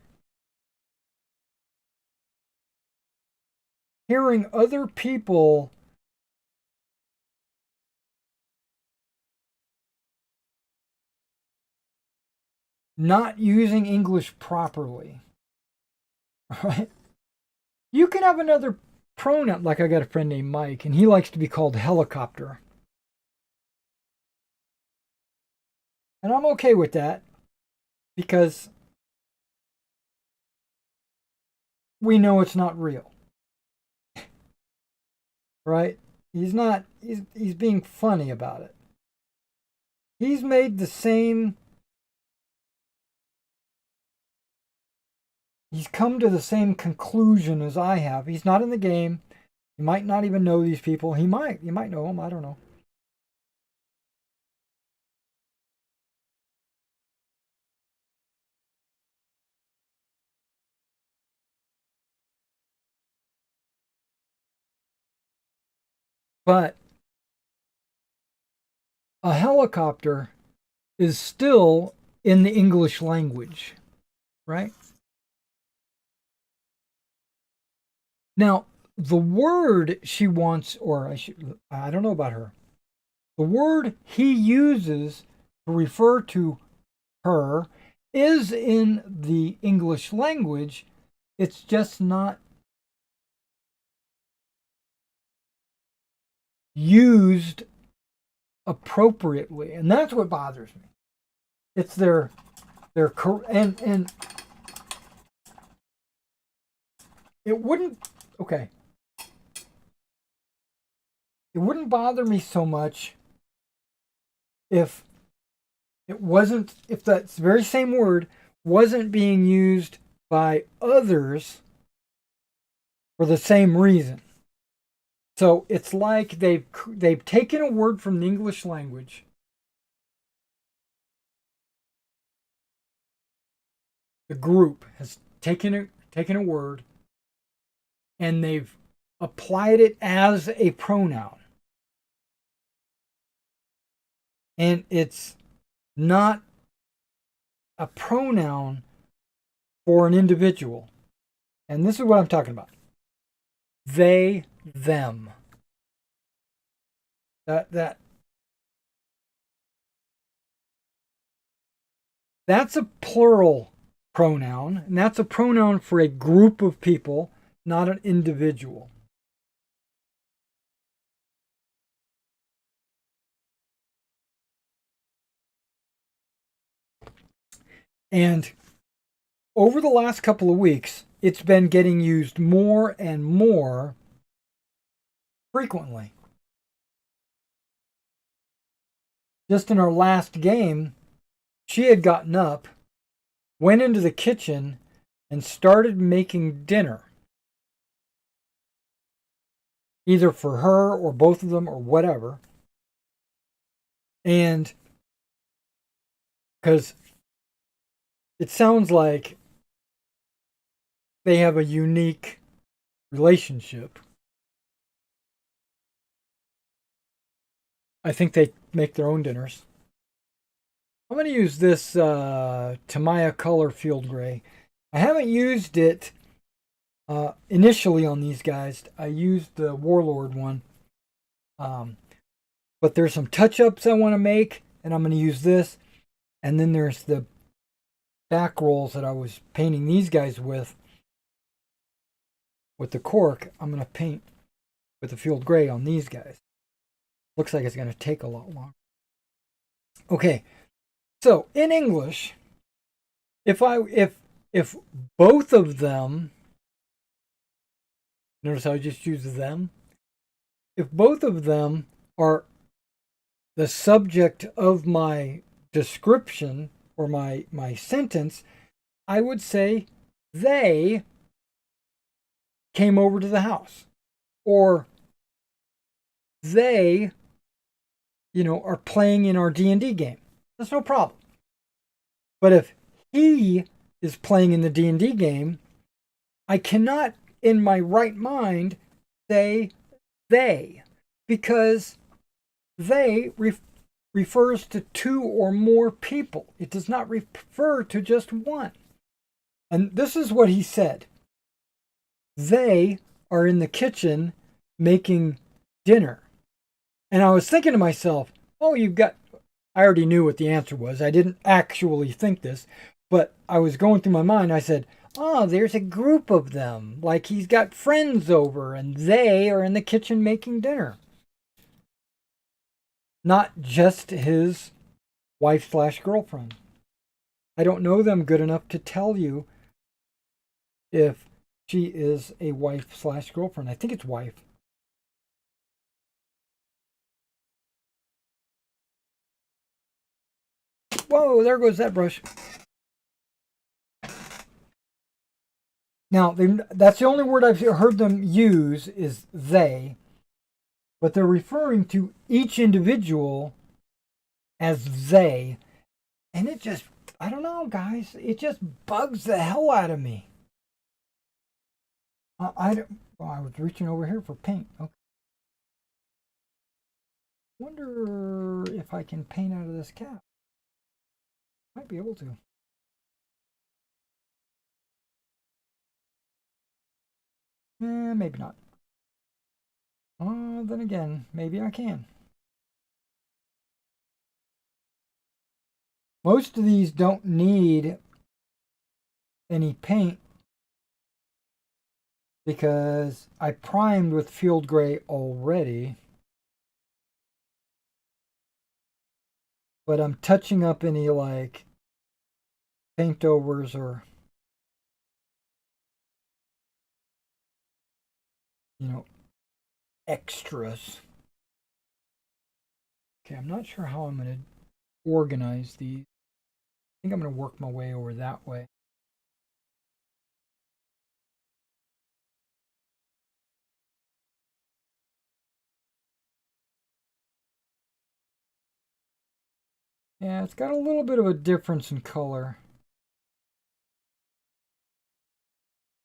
A: hearing other people not using English properly. Right? You can have another pronoun, like I got a friend named Mike, and he likes to be called helicopter. And I'm okay with that because we know it's not real. Right? He's being funny about it. He's made the same, he's come to the same conclusion as I have. He's not in the game. He might not even know these people. You might know them, I don't know. But a helicopter is still in the English language, right? Now, the word she wants, I don't know about her. The word he uses to refer to her is in the English language. It's just not used appropriately, and that's what bothers me. It's their and it wouldn't okay. It wouldn't bother me so much if that very same word wasn't being used by others for the same reason. So it's like they've taken a word from the English language, the group has taken a word, and they've applied it as a pronoun. And it's not a pronoun for an individual. And this is what I'm talking about. They, them. That's a plural pronoun, and that's a pronoun for a group of people, not an individual. And over the last couple of weeks, it's been getting used more and more frequently. Just in our last game, she had gotten up, went into the kitchen, and started making dinner. Either for her or both of them or whatever. And because it sounds like they have a unique relationship. I think they make their own dinners. I'm going to use this Tamiya Color Field Gray. I haven't used it initially on these guys. I used the Warlord one. But there's some touch-ups I want to make, and I'm going to use this. And then there's the back rolls that I was painting these guys with the cork. I'm going to paint with the field gray on these guys. Looks like it's going to take a lot longer. Okay, so in English, if both of them, notice how I just used them. If both of them are the subject of my description or my sentence, I would say they came over to the house, or they, are playing in our D&D game. That's no problem. But if he is playing in the D&D game, I cannot, in my right mind, say they, because they refers to two or more people. It does not refer to just one. And this is what he said. They are in the kitchen making dinner. And I was thinking to myself, I already knew what the answer was. I didn't actually think this, but I was going through my mind. I said, there's a group of them. Like he's got friends over and they are in the kitchen making dinner. Not just his wife/girlfriend. I don't know them good enough to tell you if she is a wife/girlfriend. I think it's wife. Whoa, there goes that brush. Now, that's the only word I've heard them use is they, but they're referring to each individual as they. And it just, I don't know, guys, it just bugs the hell out of me. I was reaching over here for paint. Okay. Wonder if I can paint out of this cap. Might be able to. Maybe not. Then again, maybe I can. Most of these don't need any paint because I primed with field gray already. But I'm touching up any like paint overs or extras. Okay, I'm not sure how I'm going to organize these. I think I'm going to work my way over that way. Yeah, it's got a little bit of a difference in color.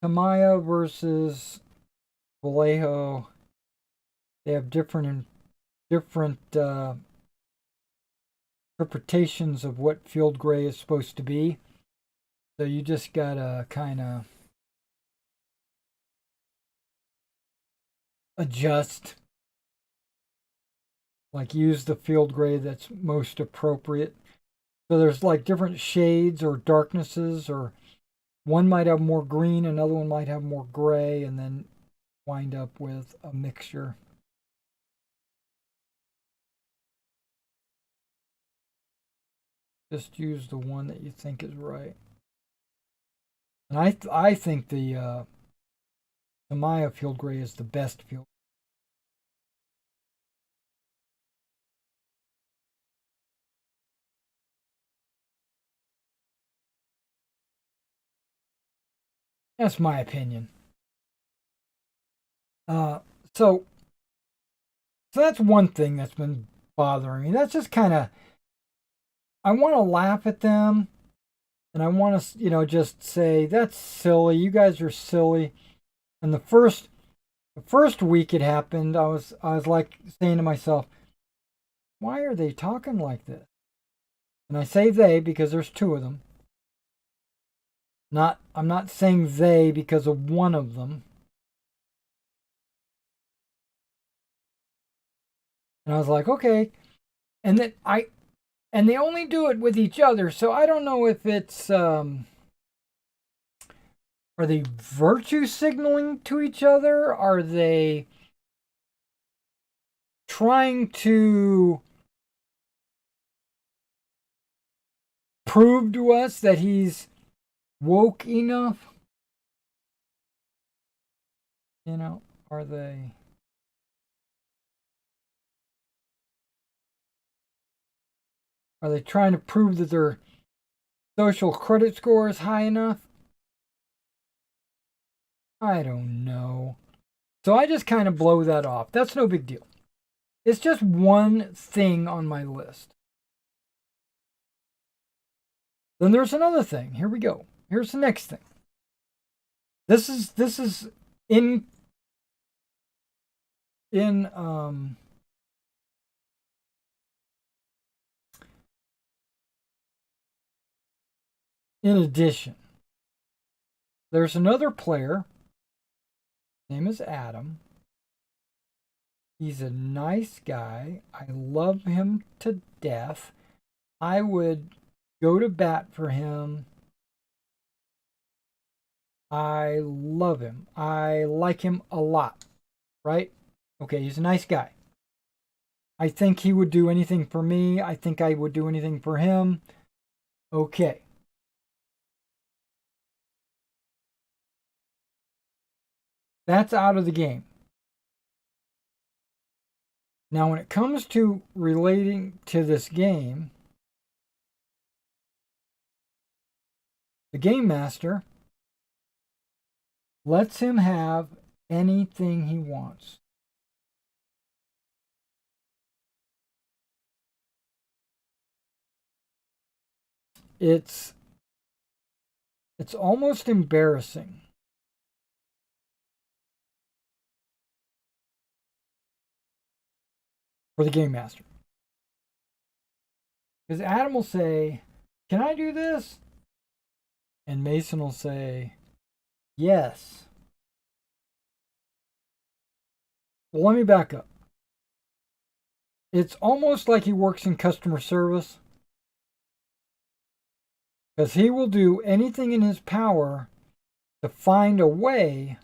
A: Tamiya versus Vallejo, they have different interpretations of what field gray is supposed to be. So you just gotta kind of adjust, like use the field gray that's most appropriate. So there's like different shades or darknesses, or one might have more green, another one might have more gray, and then wind up with a mixture. Just use the one that you think is right. And I think the Maya field gray is the best field. That's my opinion. So that's one thing that's been bothering me. That's just kind of, I want to laugh at them, and I want to, just say that's silly. You guys are silly. And the first week it happened, I was like saying to myself, why are they talking like this? And I say they because there's two of them. I'm not saying they because of one of them. And I was like, okay. And then they only do it with each other, so I don't know if it's are they virtue signaling to each other? Are they trying to prove to us that he's woke enough? You know, are they? Are they trying to prove that their social credit score is high enough? I don't know. So I just kind of blow that off. That's no big deal. It's just one thing on my list. Then there's another thing. Here we go. Here's the next thing. This is in addition. There's another player. His name is Adam. He's a nice guy. I love him to death. I would go to bat for him. I love him. I like him a lot. Right? Okay, he's a nice guy. I think he would do anything for me. I think I would do anything for him. Okay. That's out of the game. Now, when it comes to relating to this game, the game master lets him have anything he wants. It's almost embarrassing. For the game master. Because Adam will say, "Can I do this?" And Mason will say, "Yes." Well, let me back up. It's almost like he works in customer service. Because he will do anything in his power to find a way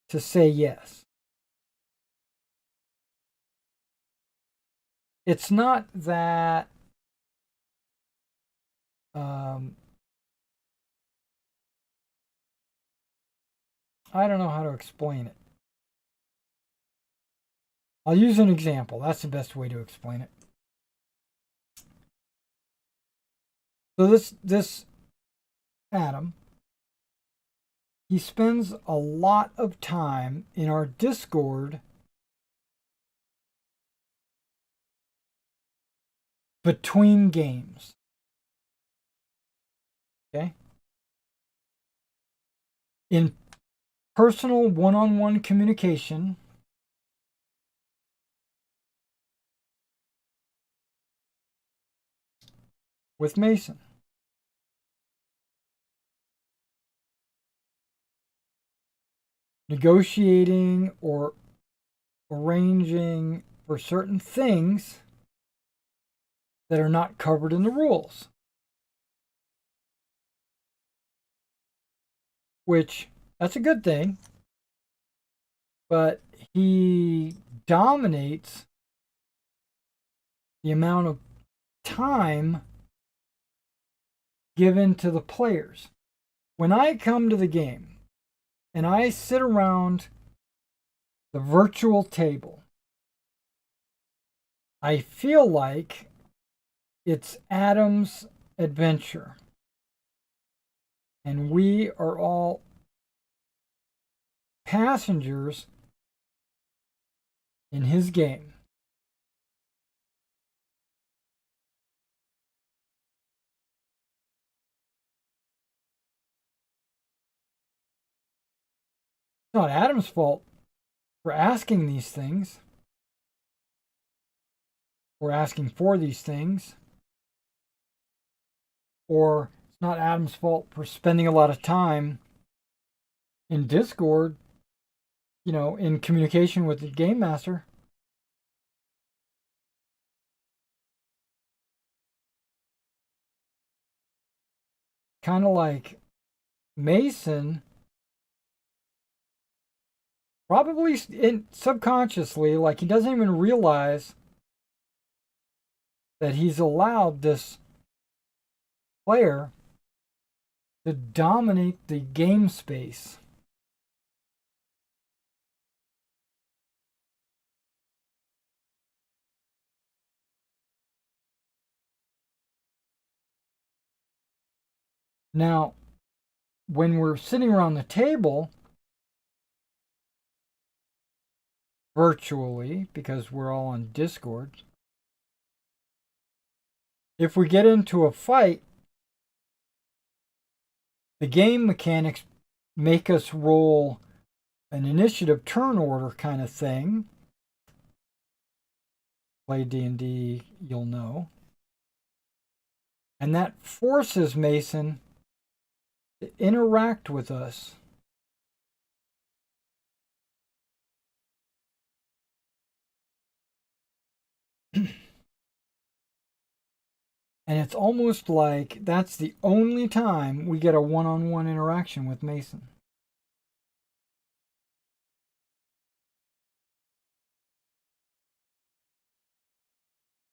A: to say yes. It's not that I don't know how to explain it. I'll use an example. That's the best way to explain it. So this Adam, he spends a lot of time in our Discord between games. Okay? In personal one-on-one communication with Mason. Negotiating or arranging for certain things that are not covered in the rules. Which, that's a good thing. But he dominates the amount of time given to the players. When I come to the game and I sit around the virtual table, I feel like it's Adam's adventure. And we are all passengers in his game. It's not Adam's fault for asking these things, or asking for these things, or it's not Adam's fault for spending a lot of time in Discord, you know, in communication with the game master. Kind of like Mason Probably subconsciously, like he doesn't even realize that he's allowed this player to dominate the game space. Now, when we're sitting around the table, virtually, because we're all on Discord, if we get into a fight, the game mechanics make us roll an initiative turn order kind of thing. Play D&D, you'll know. And that forces Mason to interact with us. And it's almost like that's the only time we get a one-on-one interaction with Mason.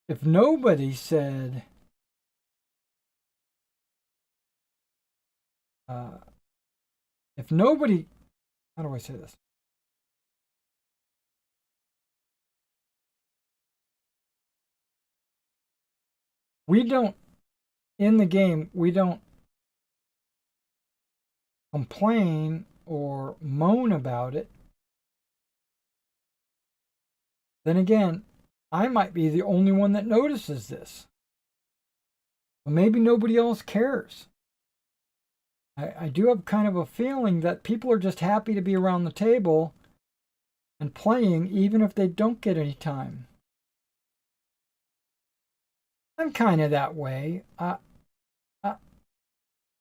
A: If nobody said, if nobody, how do I say this? We don't, in the game, we don't complain or moan about it. Then again, I might be the only one that notices this. Well, maybe nobody else cares. I do have kind of a feeling that people are just happy to be around the table and playing, even if they don't get any time. I'm kind of that way. I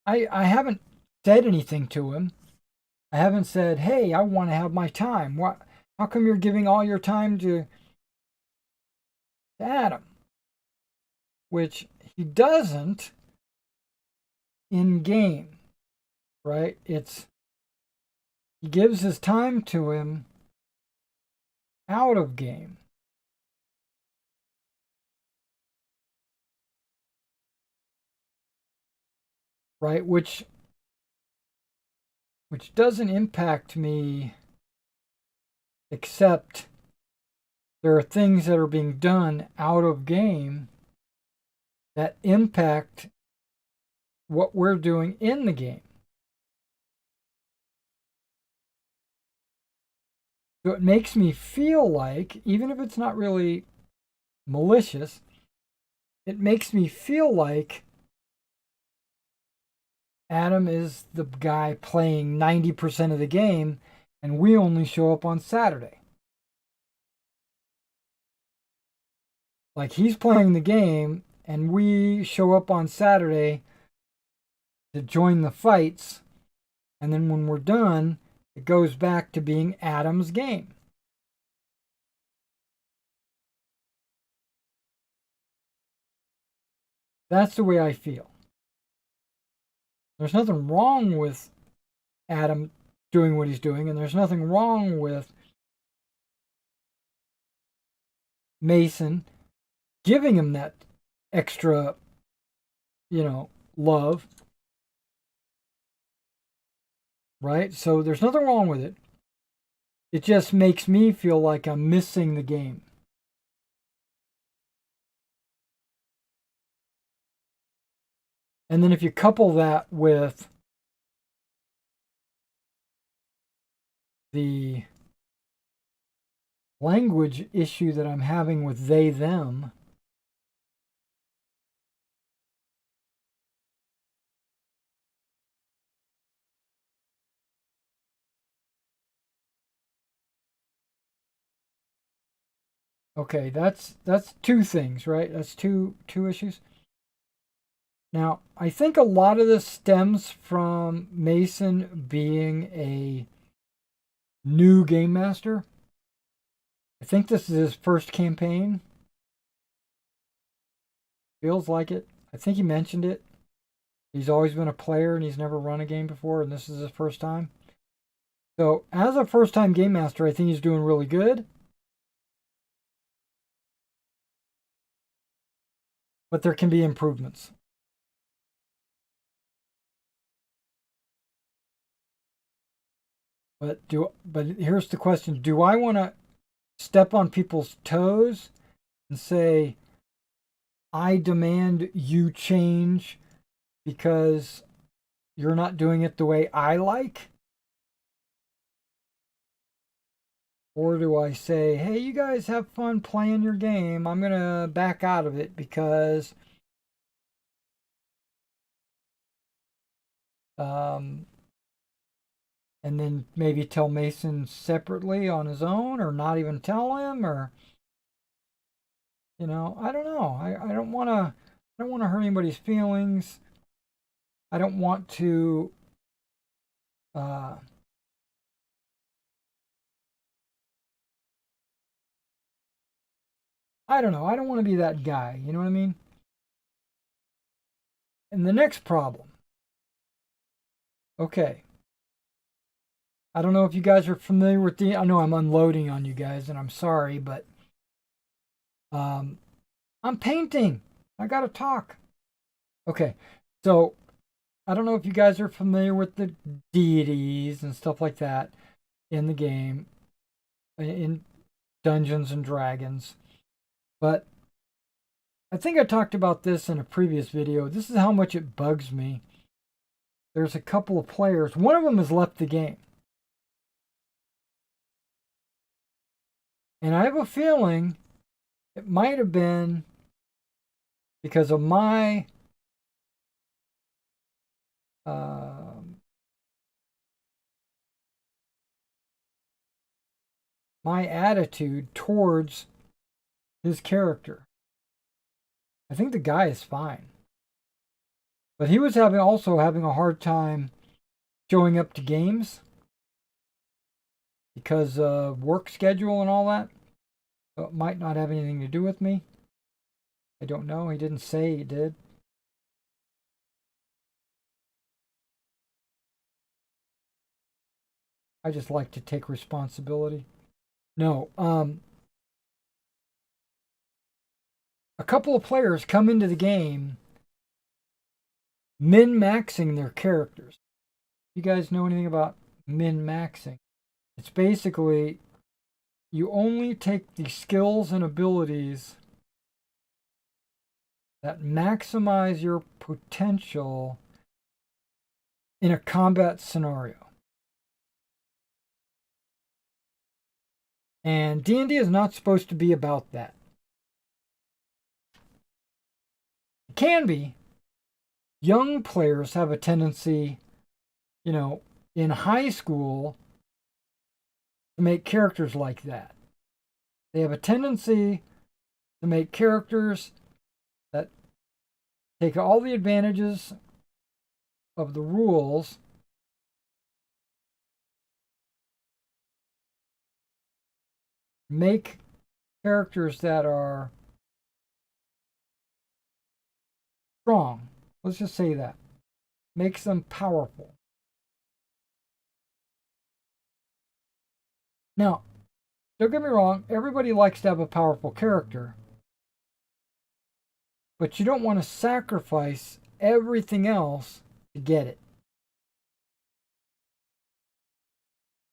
A: haven't said anything to him. I haven't said, "Hey, I want to have my time." What? How come you're giving all your time to Adam? Which he doesn't in game, right? He gives his time to him out of game. Right? Which doesn't impact me, except there are things that are being done out of game that impact what we're doing in the game. So it makes me feel like, even if it's not really malicious, it makes me feel like Adam is the guy playing 90% of the game and we only show up on Saturday. Like he's playing the game and we show up on Saturday to join the fights, and then when we're done, it goes back to being Adam's game. That's the way I feel. There's nothing wrong with Adam doing what he's doing, and there's nothing wrong with Mason giving him that extra, love. Right? So there's nothing wrong with it. It just makes me feel like I'm missing the game. And then if you couple that with the language issue that I'm having with they, them, okay, that's two things, right? That's two issues. Now, I think a lot of this stems from Mason being a new game master. I think this is his first campaign. Feels like it. I think he mentioned it. He's always been a player and he's never run a game before, and this is his first time. So as a first-time game master, I think he's doing really good. But there can be improvements. But here's the question. Do I want to step on people's toes and say, I demand you change because you're not doing it the way I like? Or do I say, hey, you guys have fun playing your game. I'm going to back out of it because and then maybe tell Mason separately on his own or not even tell him, or I don't know. I don't want to hurt anybody's feelings. I don't want to uh I don't know. I don't want to be that guy, you know what I mean? And the next problem. Okay. I don't know if you guys are familiar with I know I'm unloading on you guys and I'm sorry, but um I'm painting. I got to talk. Okay. So, I don't know if you guys are familiar with the deities and stuff like that in the game, in Dungeons and Dragons, but I think I talked about this in a previous video. This is how much it bugs me. There's a couple of players. One of them has left the game. And I have a feeling it might have been because of uh, my attitude towards his character. I think the guy is fine. But he was also having a hard time showing up to games because of work schedule and all that. So it might not have anything to do with me. I don't know. He didn't say he did. I just like to take responsibility. No, a couple of players come into the game min-maxing their characters. You guys know anything about min-maxing? It's basically you only take the skills and abilities that maximize your potential in a combat scenario. And D&D is not supposed to be about that. It can be. Young players have a tendency, in high school to make characters like that. They have a tendency to make characters that take all the advantages of the rules make characters that are strong. Let's just say that. Makes them powerful. Now, don't get me wrong, everybody likes to have a powerful character. But you don't want to sacrifice everything else to get it.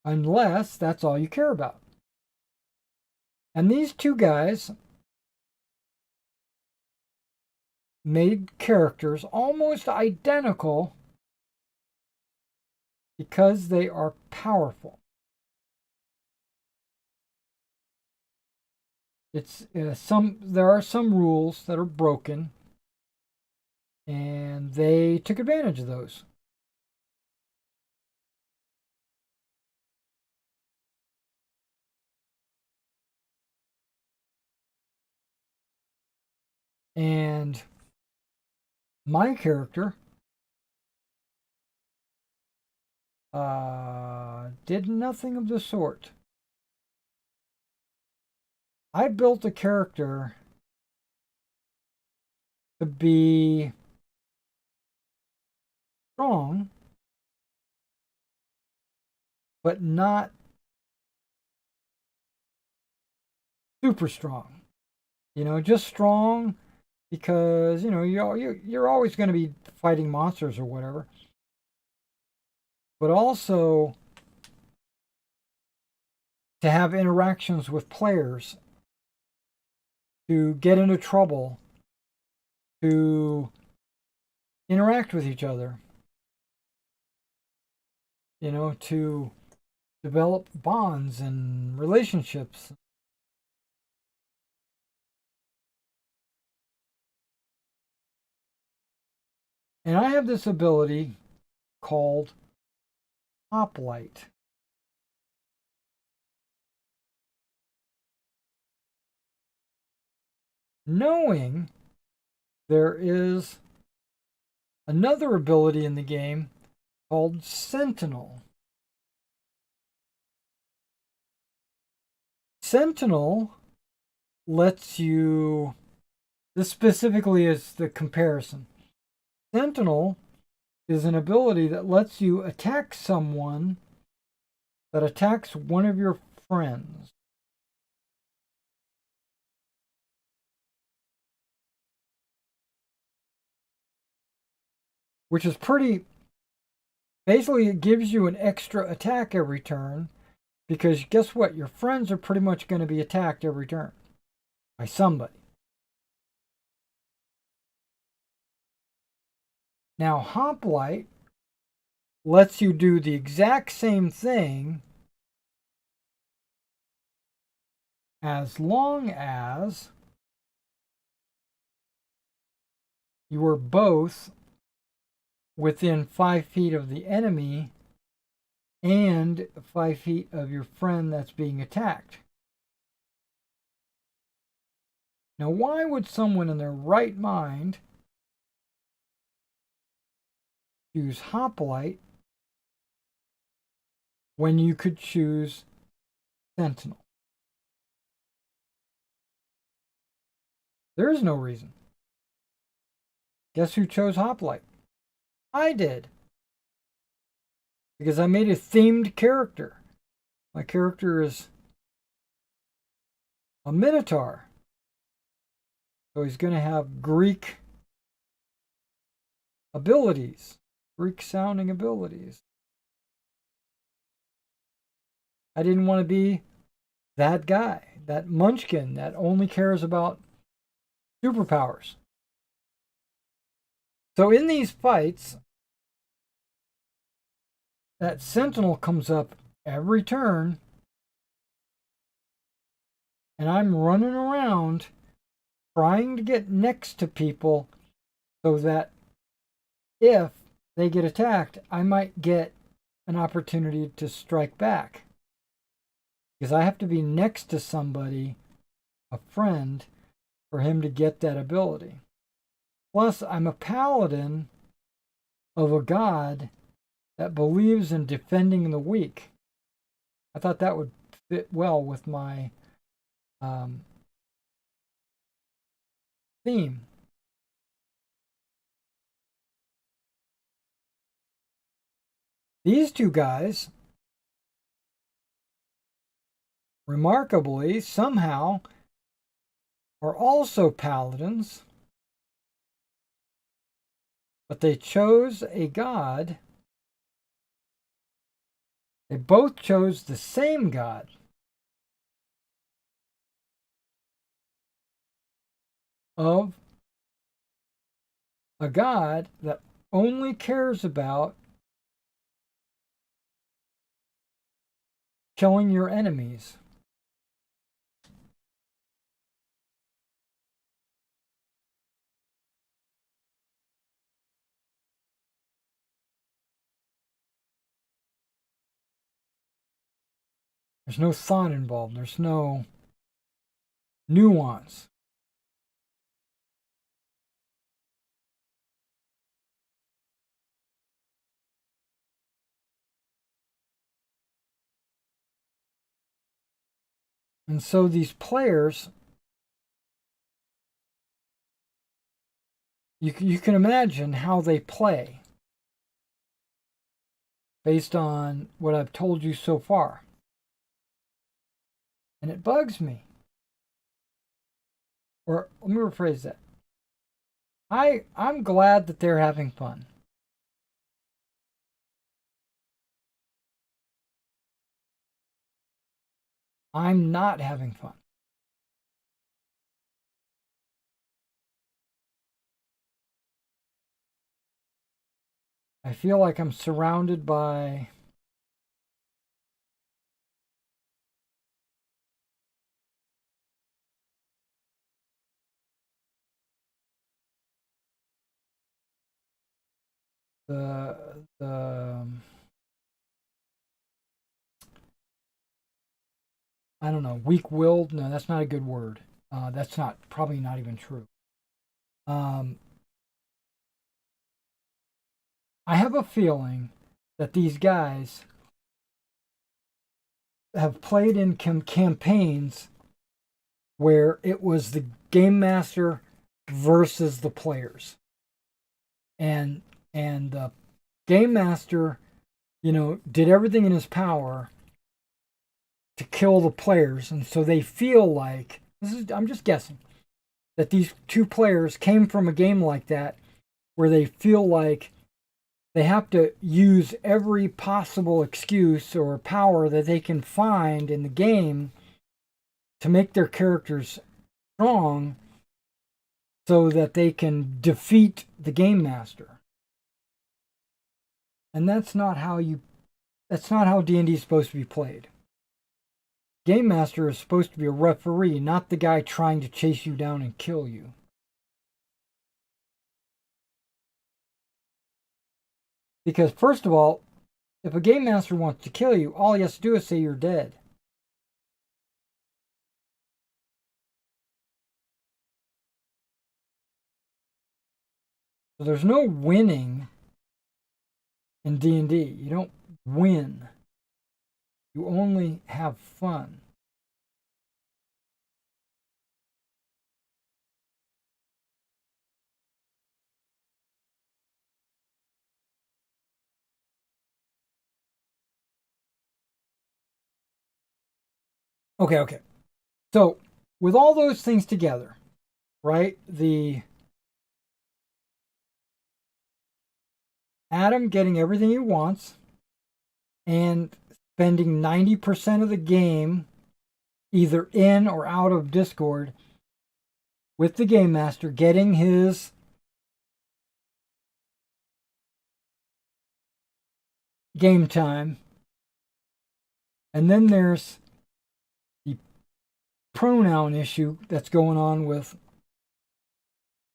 A: Unless that's all you care about. And these two guys made characters almost identical because they are powerful. There are some rules that are broken, and they took advantage of those. And my character did nothing of the sort. I built a character to be strong, but not super strong. You know, just strong because, you know, you're always going to be fighting monsters or whatever. But also to have interactions with players, to get into trouble, to interact with each other, you know, to develop bonds and relationships. And I have this ability called Hoplite. Knowing there is another ability in the game called Sentinel. Sentinel lets you, this specifically is the comparison. Sentinel is an ability that lets you attack someone that attacks one of your friends. Which is pretty, basically it gives you an extra attack every turn, because guess what? Your friends are pretty much going to be attacked every turn by somebody. Now, Hoplite lets you do the exact same thing as long as you are both within 5 feet of the enemy and 5 feet of your friend that's being attacked. Now, why would someone in their right mind choose Hoplite when you could choose Sentinel? There is no reason. Guess who chose Hoplite? I did. Because I made a themed character. My character is a Minotaur. So he's going to have Greek abilities, Greek sounding abilities. I didn't want to be that guy, that munchkin that only cares about superpowers. So in these fights, that Sentinel comes up every turn, and I'm running around trying to get next to people so that if they get attacked, I might get an opportunity to strike back. Because I have to be next to somebody, a friend, for him to get that ability. Plus, I'm a paladin of a god that believes in defending the weak. I thought that would fit well with my theme. These two guys, remarkably, somehow, are also paladins, but they chose a god. They both chose the same god. Of a god that only cares about killing your enemies. There's no thought involved. There's no nuance. And so these players, you can imagine how they play. based on what I've told you so far. And it bugs me. Or let me rephrase that. I'm glad that they're having fun. I'm not having fun. I feel like I'm surrounded by the I don't know, weak-willed. No, that's not a good word. That's probably not even true. I have a feeling that these guys have played in campaigns where it was the game master versus the players, and the game master, did everything in his power to kill the players, and so they feel like I'm just guessing that these two players came from a game like that where they feel like they have to use every possible excuse or power that they can find in the game to make their characters strong so that they can defeat the game master. And that's not how D&D is supposed to be played. Game master is supposed to be a referee, not the guy trying to chase you down and kill you. Because first of all, if a game master wants to kill you, all he has to do is say you're dead. So there's no winning in D&D. You don't win. You only have fun. Okay. So with all those things together, right? The Adam getting everything he wants and spending 90% of the game either in or out of Discord with the game master, getting his game time. And then there's the pronoun issue that's going on with a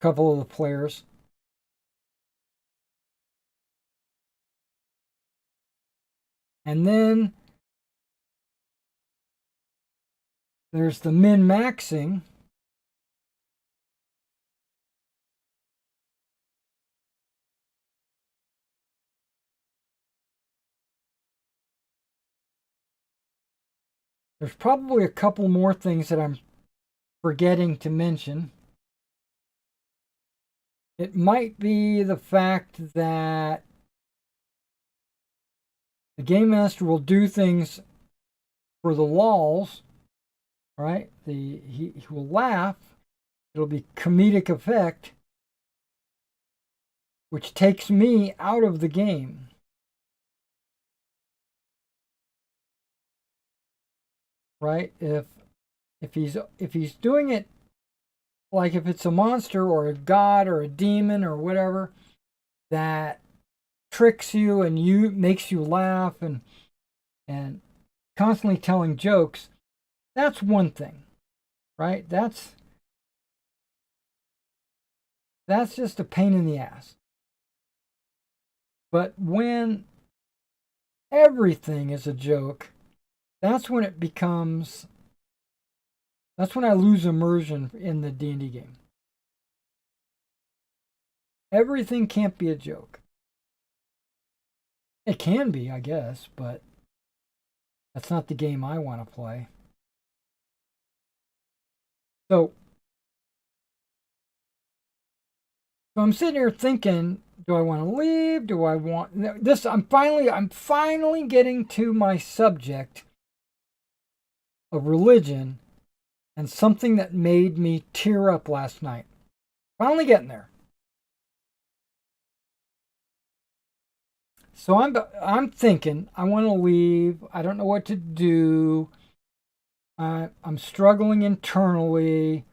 A: couple of the players. And then there's the min-maxing. There's probably a couple more things that I'm forgetting to mention. It might be the fact that the game master will do things for the lulz, right? He will laugh. It'll be comedic effect, which takes me out of the game. Right? If he's doing it like if it's a monster or a god or a demon or whatever that tricks you and makes you laugh and constantly telling jokes, that's one thing, right? That's just a pain in the ass. But when everything is a joke, that's when I lose immersion in the D&D game. Everything can't be a joke. It can be, I guess, but that's not the game I want to play. So I'm sitting here thinking do I want to leave? Do I want this? I'm finally getting to my subject of religion and something that made me tear up last night. Finally getting there. So I'm thinking I want to leave. I don't know what to do. I'm struggling internally.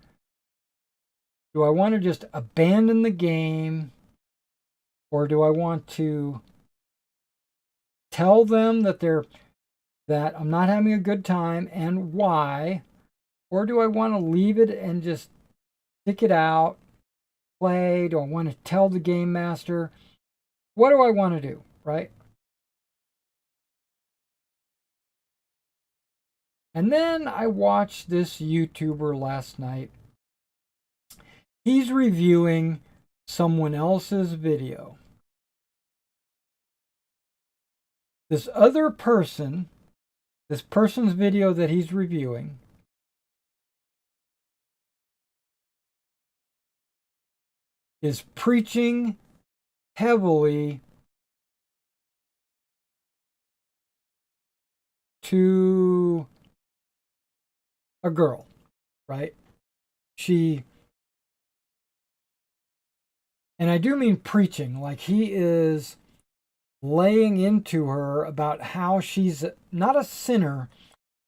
A: Do I want to just abandon the game, or do I want to tell them that I'm not having a good time and why, or do I want to leave it and just stick it out, play? Do I want to tell the game master? What do I want to do, right? And then I watched this YouTuber last night. He's reviewing someone else's video. This person's video that he's reviewing, is preaching heavily to a girl, right? And I do mean preaching, like he is laying into her about how she's not a sinner,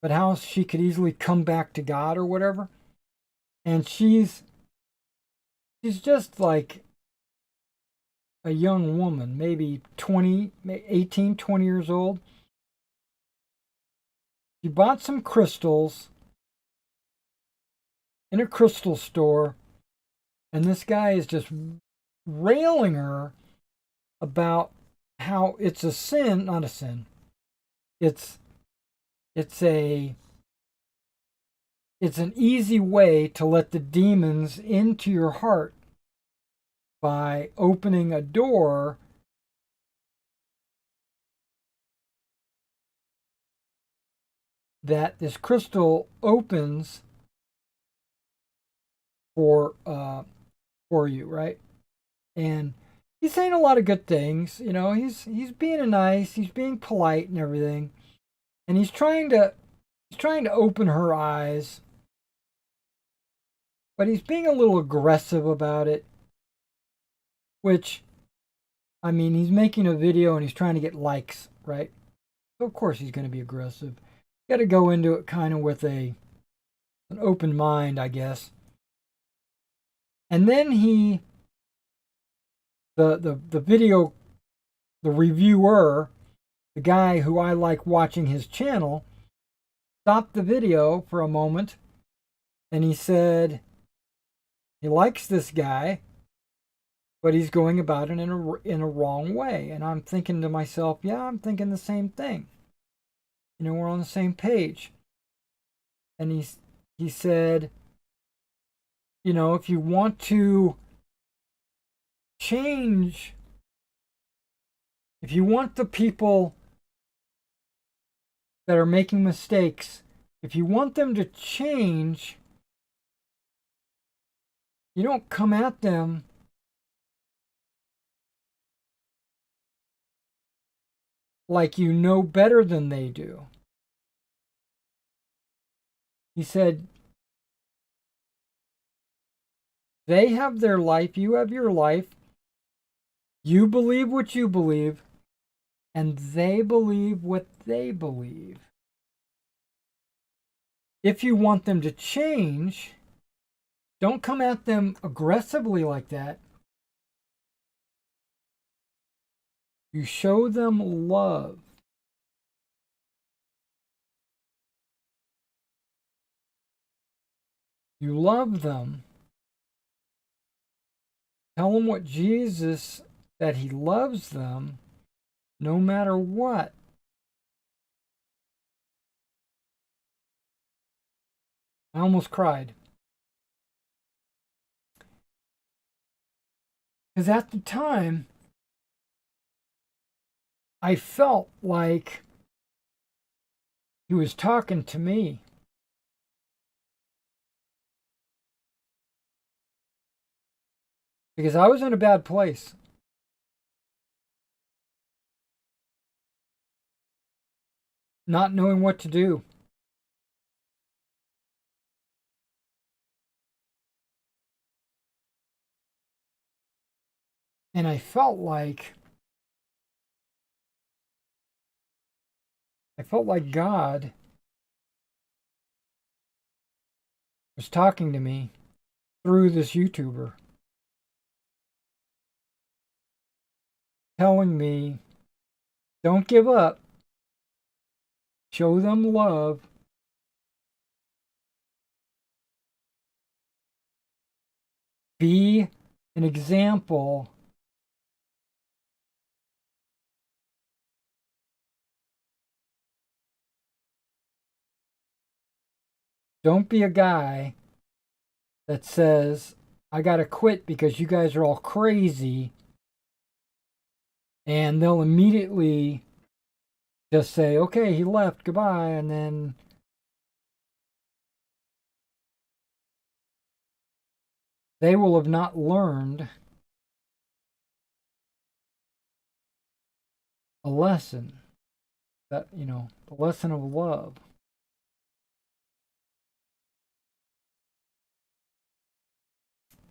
A: but how she could easily come back to God or whatever. And she's just like a young woman, maybe 18, 20 years old. She bought some crystals in a crystal store, and this guy is just railing her about how it's a sin, not a sin. It's an easy way to let the demons into your heart by opening a door that this crystal opens for you, right? And he's saying a lot of good things. You know, he's being nice, he's being polite and everything, and he's trying to open her eyes, but he's being a little aggressive about it. Which, I mean, he's making a video and he's trying to get likes, right? So of course he's going to be aggressive. You got to go into it kind of with an open mind, I guess. And then the video, the reviewer, the guy who I like watching his channel, stopped the video for a moment, and he said he likes this guy, but he's going about it in a wrong way. And I'm thinking to myself, yeah, I'm thinking the same thing. You know, we're on the same page. And he said, you know, if you want to change, if you want the people that are making mistakes, if you want them to change, you don't come at them like you know better than they do. He said, they have their life, you have your life, you believe what you believe, and they believe what they believe. If you want them to change, don't come at them aggressively like that. You show them love. You love them. Tell them what Jesus, that he loves them no matter what. I almost cried. Because at the time, I felt like he was talking to me. Because I was in a bad place. not knowing what to do. And I felt like God was talking to me through this YouTuber, telling me, don't give up, show them love, be an example, don't be a guy that says, I gotta quit because you guys are all crazy, and they'll immediately just say, okay, he left, goodbye, and then they will have not learned a lesson, that, the lesson of love.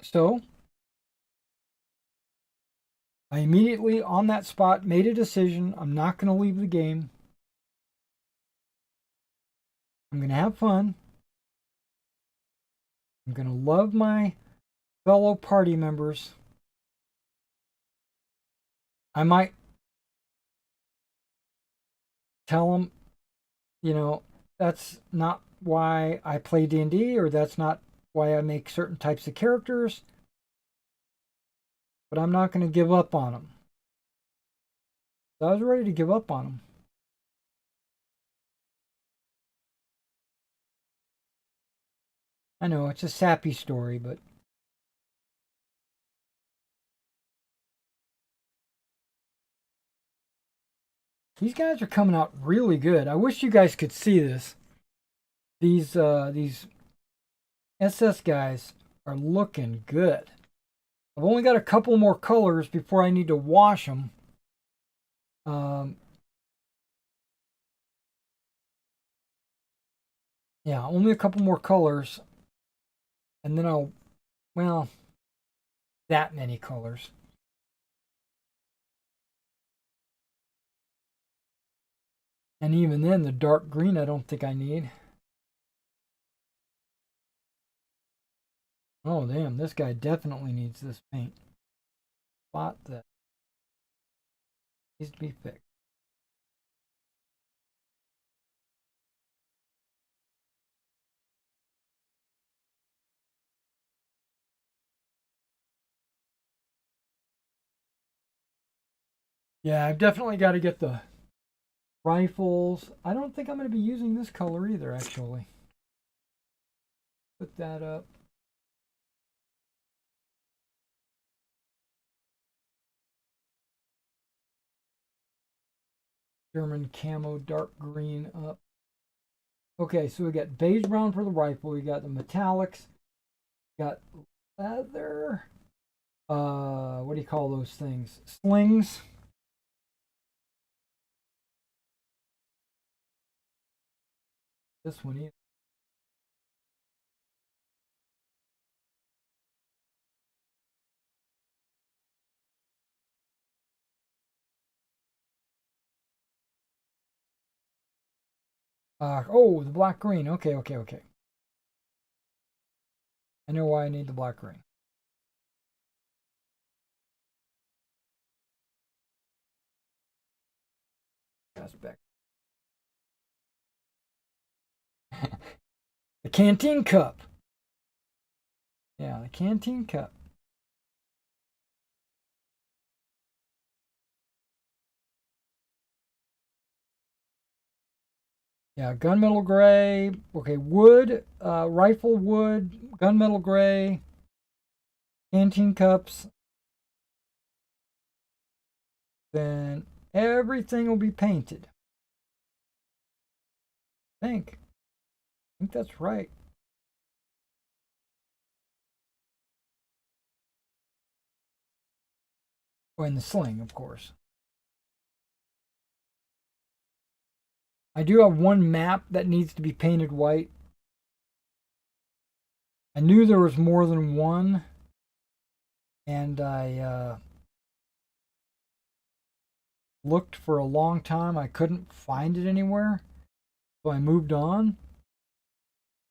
A: So I immediately on that spot made a decision. I'm not going to leave the game. I'm going to have fun. I'm going to love my fellow party members. I might tell them, that's not why I play D&D, or that's not why I make certain types of characters, but I'm not going to give up on them. So I was ready to give up on them. I know it's a sappy story, but these guys are coming out really good. I wish you guys could see this. These SS guys are looking good. I've only got a couple more colors before I need to wash them. Yeah, only a couple more colors, and then well, that many colors. And even then, the dark green I don't think I need. Oh, damn, this guy definitely needs this paint. Spot that needs to be fixed. Yeah, I've definitely got to get the rifles. I don't think I'm going to be using this color either, actually. Put that up. German camo dark green up. Okay, so we got beige brown for the rifle. We got the metallics. Got leather. What do you call those things? Slings. This one either. Oh, the black green. Okay, okay, okay. I know why I need the black green. That's back. The canteen cup. Yeah, the canteen cup. Yeah, gunmetal gray. Okay, wood, rifle wood, gunmetal gray, canteen cups. Then everything will be painted. I think that's right. Oh, and the sling, of course. I do have one map that needs to be painted white. I knew there was more than one, and I looked for a long time. I couldn't find it anywhere, so I moved on.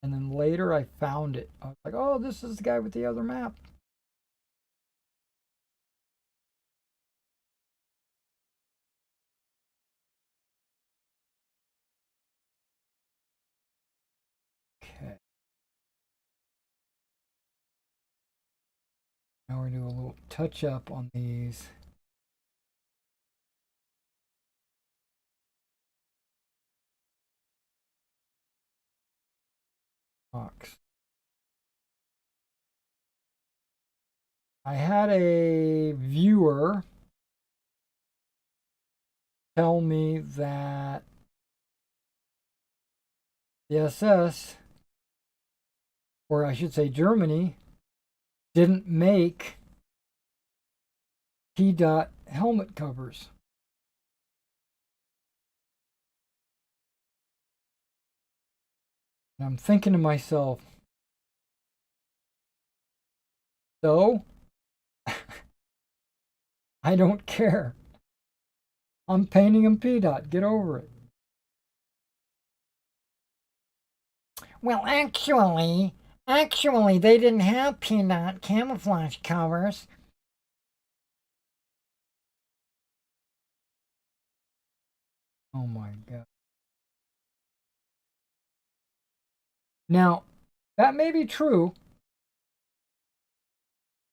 A: And then later I found it. I was like, oh, this is the guy with the other map. Okay. Now we're going to do a little touch up on these. Box. I had a viewer tell me that the SS, or I should say Germany, didn't make P-dot helmet covers. And I'm thinking to myself, so I don't care. I'm painting them P-dot. Get over it. Well, actually, they didn't have P-dot camouflage covers. Oh my God. Now, that may be true.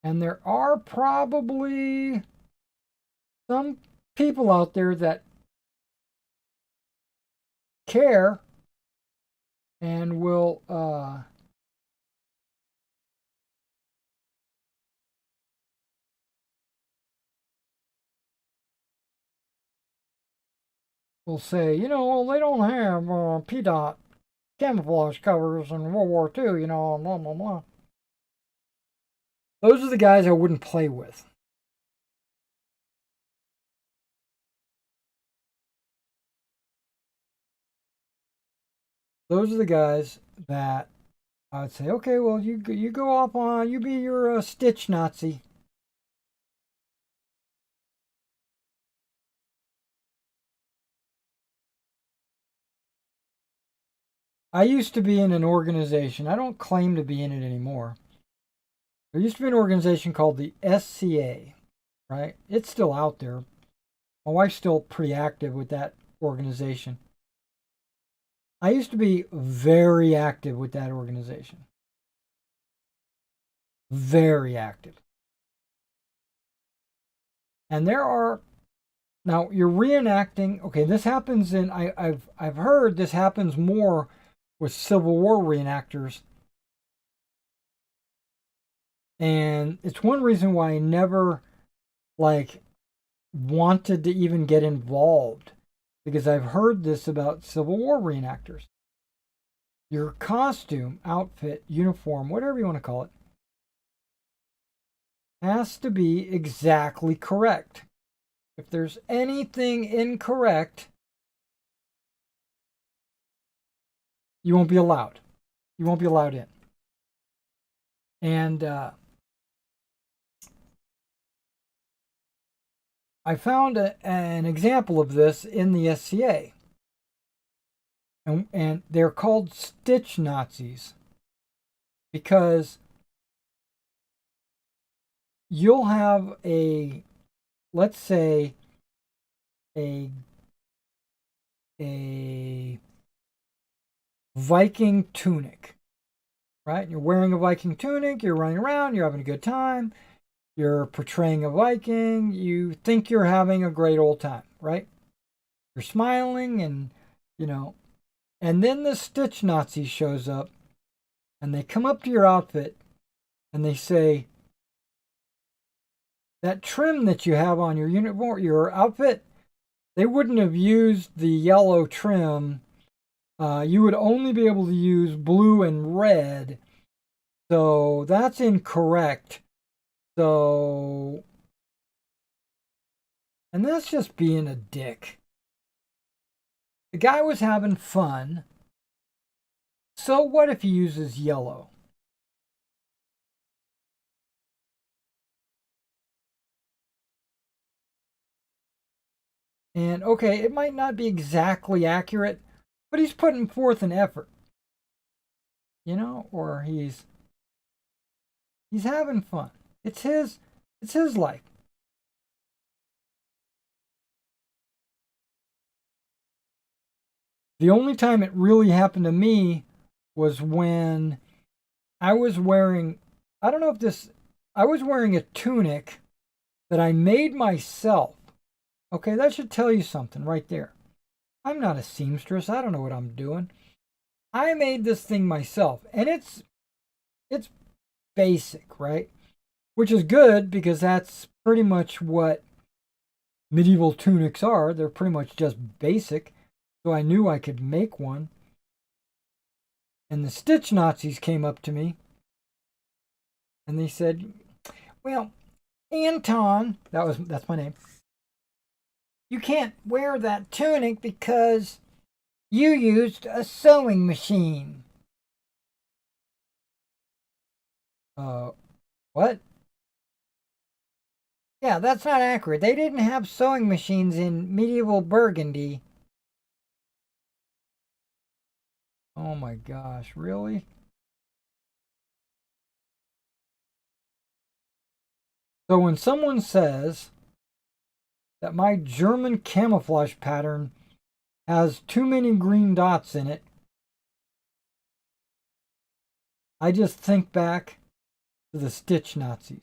A: And there are probably some people out there that care and will say, you know, well, they don't have P-dot camouflage covers in World War II, you know, blah, blah, blah. Those are the guys I wouldn't play with. Those are the guys that I'd say, okay, well, you go off on, you be your Stitch Nazi. I used to be in an organization. I don't claim to be in it anymore. There used to be an organization called the SCA, right? It's still out there. My wife's still pretty active with that organization. I used to be very active with that organization. Very active. And there are now you're reenacting. Okay, this happens in I've heard this happens more with Civil War reenactors. And it's one reason why I never like wanted to even get involved, because I've heard this about Civil War reenactors. Your costume, outfit, uniform, whatever you want to call it, has to be exactly correct. If there's anything incorrect, you won't be allowed. You won't be allowed in. And I found an example of this in the SCA. And they're called Stitch Nazis because you'll have a, let's say, a Viking tunic, right? You're wearing a Viking tunic, you're running around, you're having a good time, you're portraying a Viking, you think you're having a great old time, right? You're smiling and, you know, and then the Stitch Nazi shows up and they come up to your outfit and they say, that trim that you have on your uniform, your outfit, they wouldn't have used the yellow trim. You would only be able to use blue and red. So that's incorrect. So, and that's just being a dick. The guy was having fun. So what if he uses yellow? And okay, it might not be exactly accurate, but he's putting forth an effort, you know, or he's having fun. It's his life. The only time it really happened to me was when I was wearing, I don't know if this, I was wearing a tunic that I made myself. Okay, that should tell you something right there. I'm not a seamstress. I don't know what I'm doing. I made this thing myself, and it's basic, right? Which is good because that's pretty much what medieval tunics are. They're pretty much just basic. So I knew I could make one. And the stitch Nazis came up to me and they said, "Well, Anton, that's my name. You can't wear that tunic because you used a sewing machine." What? Yeah, that's not accurate. They didn't have sewing machines in medieval Burgundy. Oh my gosh, really? So when someone says that my German camouflage pattern has too many green dots in it, I just think back to the stitch Nazis.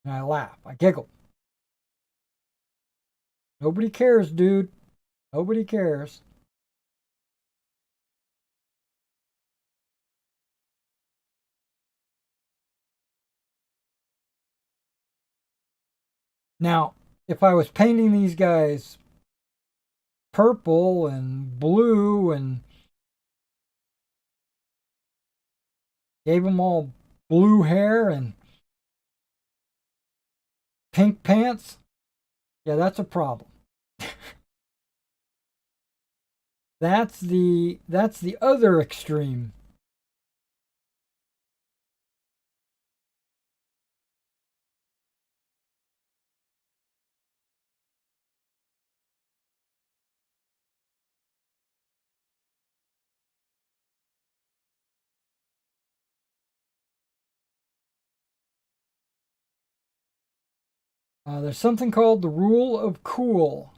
A: And I laugh. I giggle. Nobody cares, dude. Nobody cares. Now, if I was painting these guys purple and blue and gave them all blue hair and pink pants, yeah, that's a problem. That's the other extreme. There's something called the rule of cool.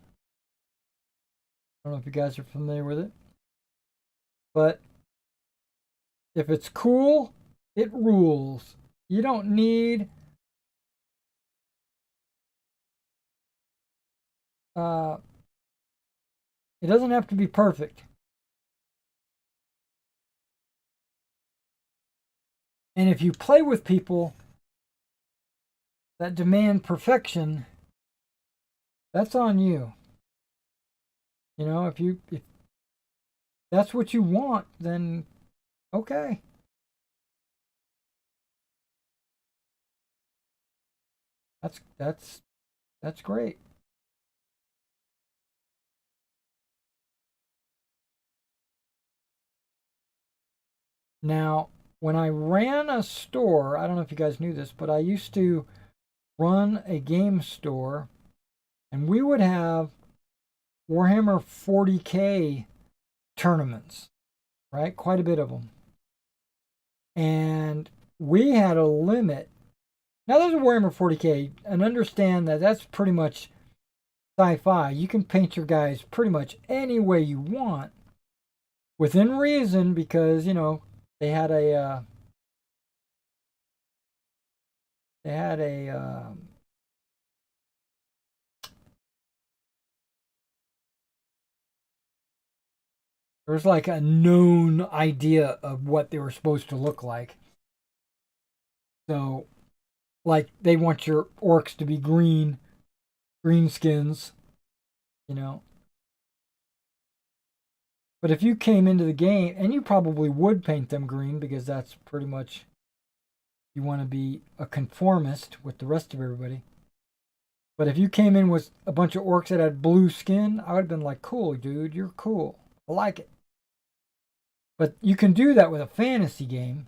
A: I don't know if you guys are familiar with it, but if it's cool, it rules. You don't need uh, it doesn't have to be perfect. And if you play with people that demand perfection, that's on you. You know, if that's what you want, then okay. That's great. Now, when I ran a store, I don't know if you guys knew this, but I used to run a game store and we would have Warhammer 40K tournaments, right? Quite a bit of them. And we had a limit. Now, there's a Warhammer 40K, and understand that that's pretty much sci-fi. You can paint your guys pretty much any way you want within reason because, you know, they had a they had a there was like a known idea of what they were supposed to look like. So, like, they want your orcs to be green skins, you know. But if you came into the game, and you probably would paint them green because that's pretty much, you want to be a conformist with the rest of everybody. But if you came in with a bunch of orcs that had blue skin, I would have been like, cool, dude, you're cool. I like it. But you can do that with a fantasy game.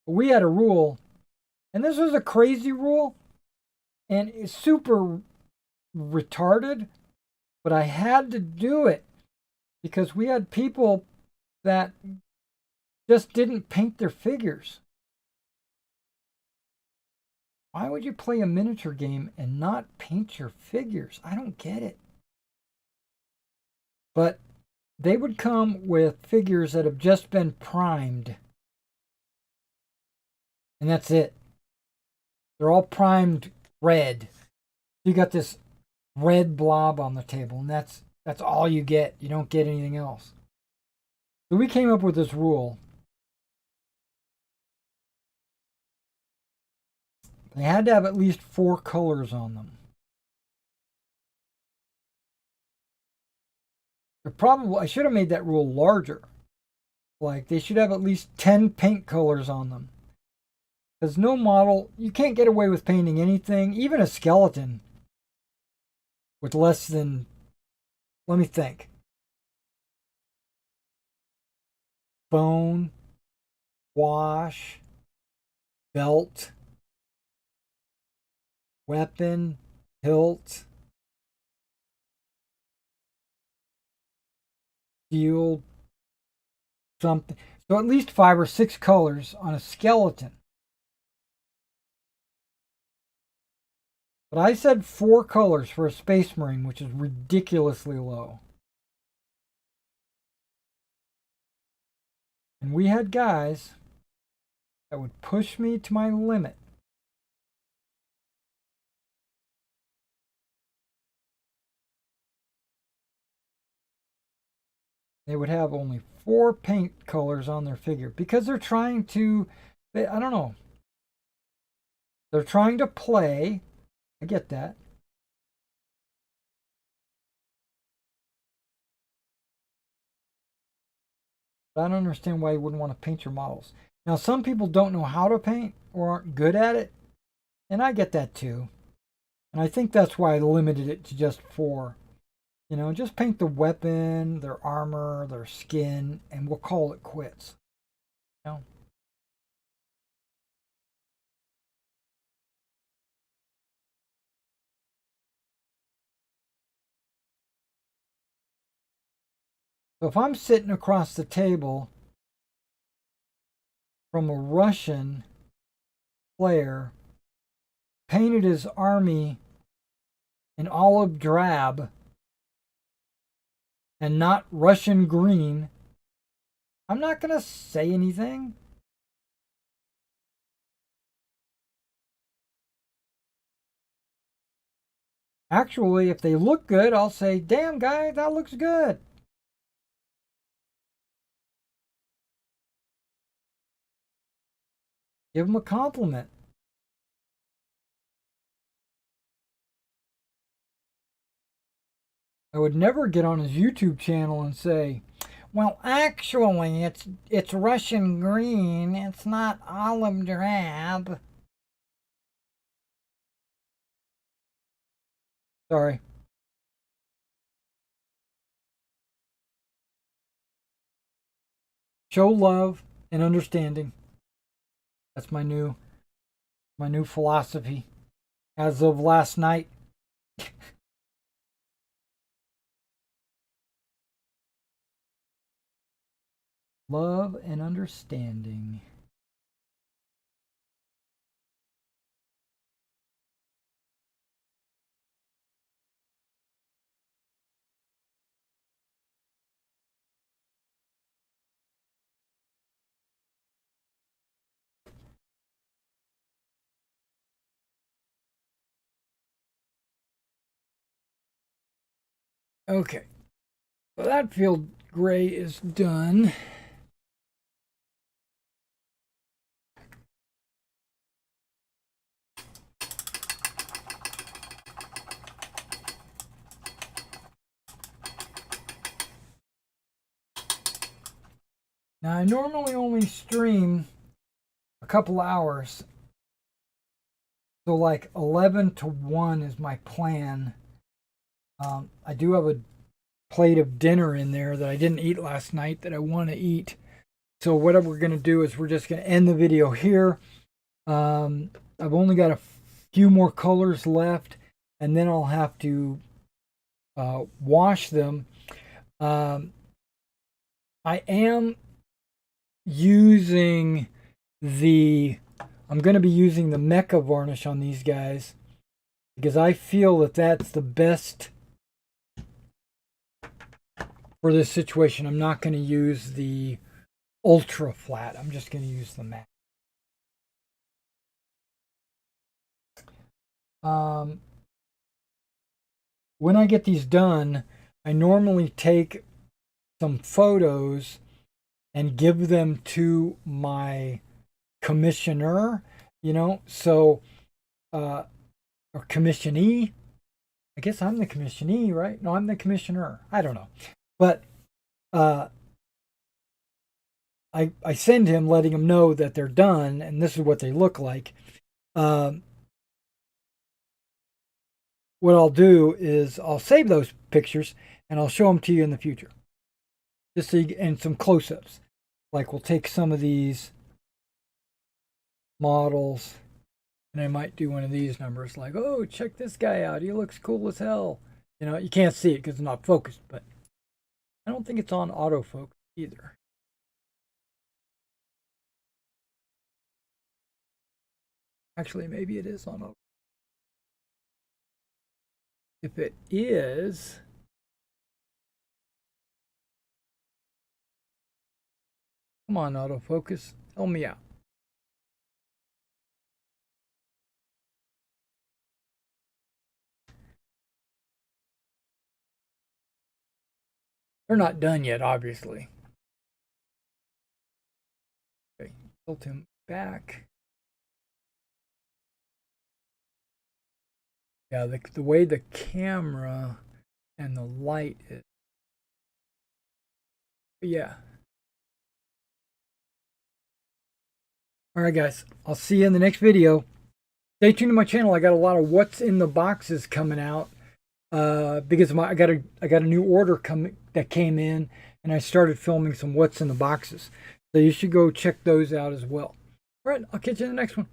A: We had a rule, and this was a crazy rule, and it's super retarded, but I had to do it because we had people that just didn't paint their figures. Why would you play a miniature game and not paint your figures? I don't get it. But they would come with figures that have just been primed. And that's it. They're all primed red. You got this red blob on the table, and that's all you get. You don't get anything else. So we came up with this rule. They had to have at least 4 colors on them. I should have made that rule larger. Like, they should have at least 10 paint colors on them. Because no model, you can't get away with painting anything, even a skeleton, with less than, let me think, bone, wash, belt, weapon, hilt, shield, something. So at least 5 or 6 colors on a skeleton. But I said 4 colors for a Space Marine, which is ridiculously low. And we had guys that would push me to my limit. They would have only 4 paint colors on their figure because they're trying to, I don't know. They're trying to play. I get that. But I don't understand why you wouldn't want to paint your models. Now, some people don't know how to paint or aren't good at it, and I get that too. And I think that's why I limited it to just 4. You know, just paint the weapon, their armor, their skin, and we'll call it quits. You know? So if I'm sitting across the table from a Russian player, painted his army in olive drab and not Russian green, I'm not going to say anything. Actually, if they look good, I'll say, damn, guy, that looks good. Give him a compliment. I would never get on his YouTube channel and say, well, actually, it's Russian green. It's not olive drab. Sorry. Show love and understanding. That's my new philosophy as of last night. Love and understanding. Okay, so that field gray is done. Now I normally only stream a couple hours, So like 11 to 1 is my plan. I do have a plate of dinner in there that I didn't eat last night that I want to eat. So what we're going to do is we're just going to end the video here. I've only got a few more colors left, and then I'll have to wash them. I am using I'm going to be using the Mecha varnish on these guys because I feel that that's the best for this situation. I'm not going to use the ultra flat. I'm just going to use the matte. When I get these done, I normally take some photos and give them to my commissioner, so or commissionee. I guess I'm the commissionee, right? No, I'm the commissioner. I don't know. But I send him letting him know that they're done and this is what they look like. What I'll do is I'll save those pictures and I'll show them to you in the future. Just so you, and some close-ups. Like we'll take some of these models and I might do one of these numbers like, oh, check this guy out. He looks cool as hell. You can't see it because it's not focused, but I don't think it's on autofocus either. Actually, maybe it is on autofocus. If it is, come on, autofocus, help me out. They're not done yet, obviously. Okay, tilt him back. Yeah, the way the camera and the light is. Yeah. All right, guys. I'll see you in the next video. Stay tuned to my channel. I got a lot of what's in the boxes coming out because I got a new order that came in, and I started filming some what's in the boxes. So you should go check those out as well. All right, I'll catch you in the next one.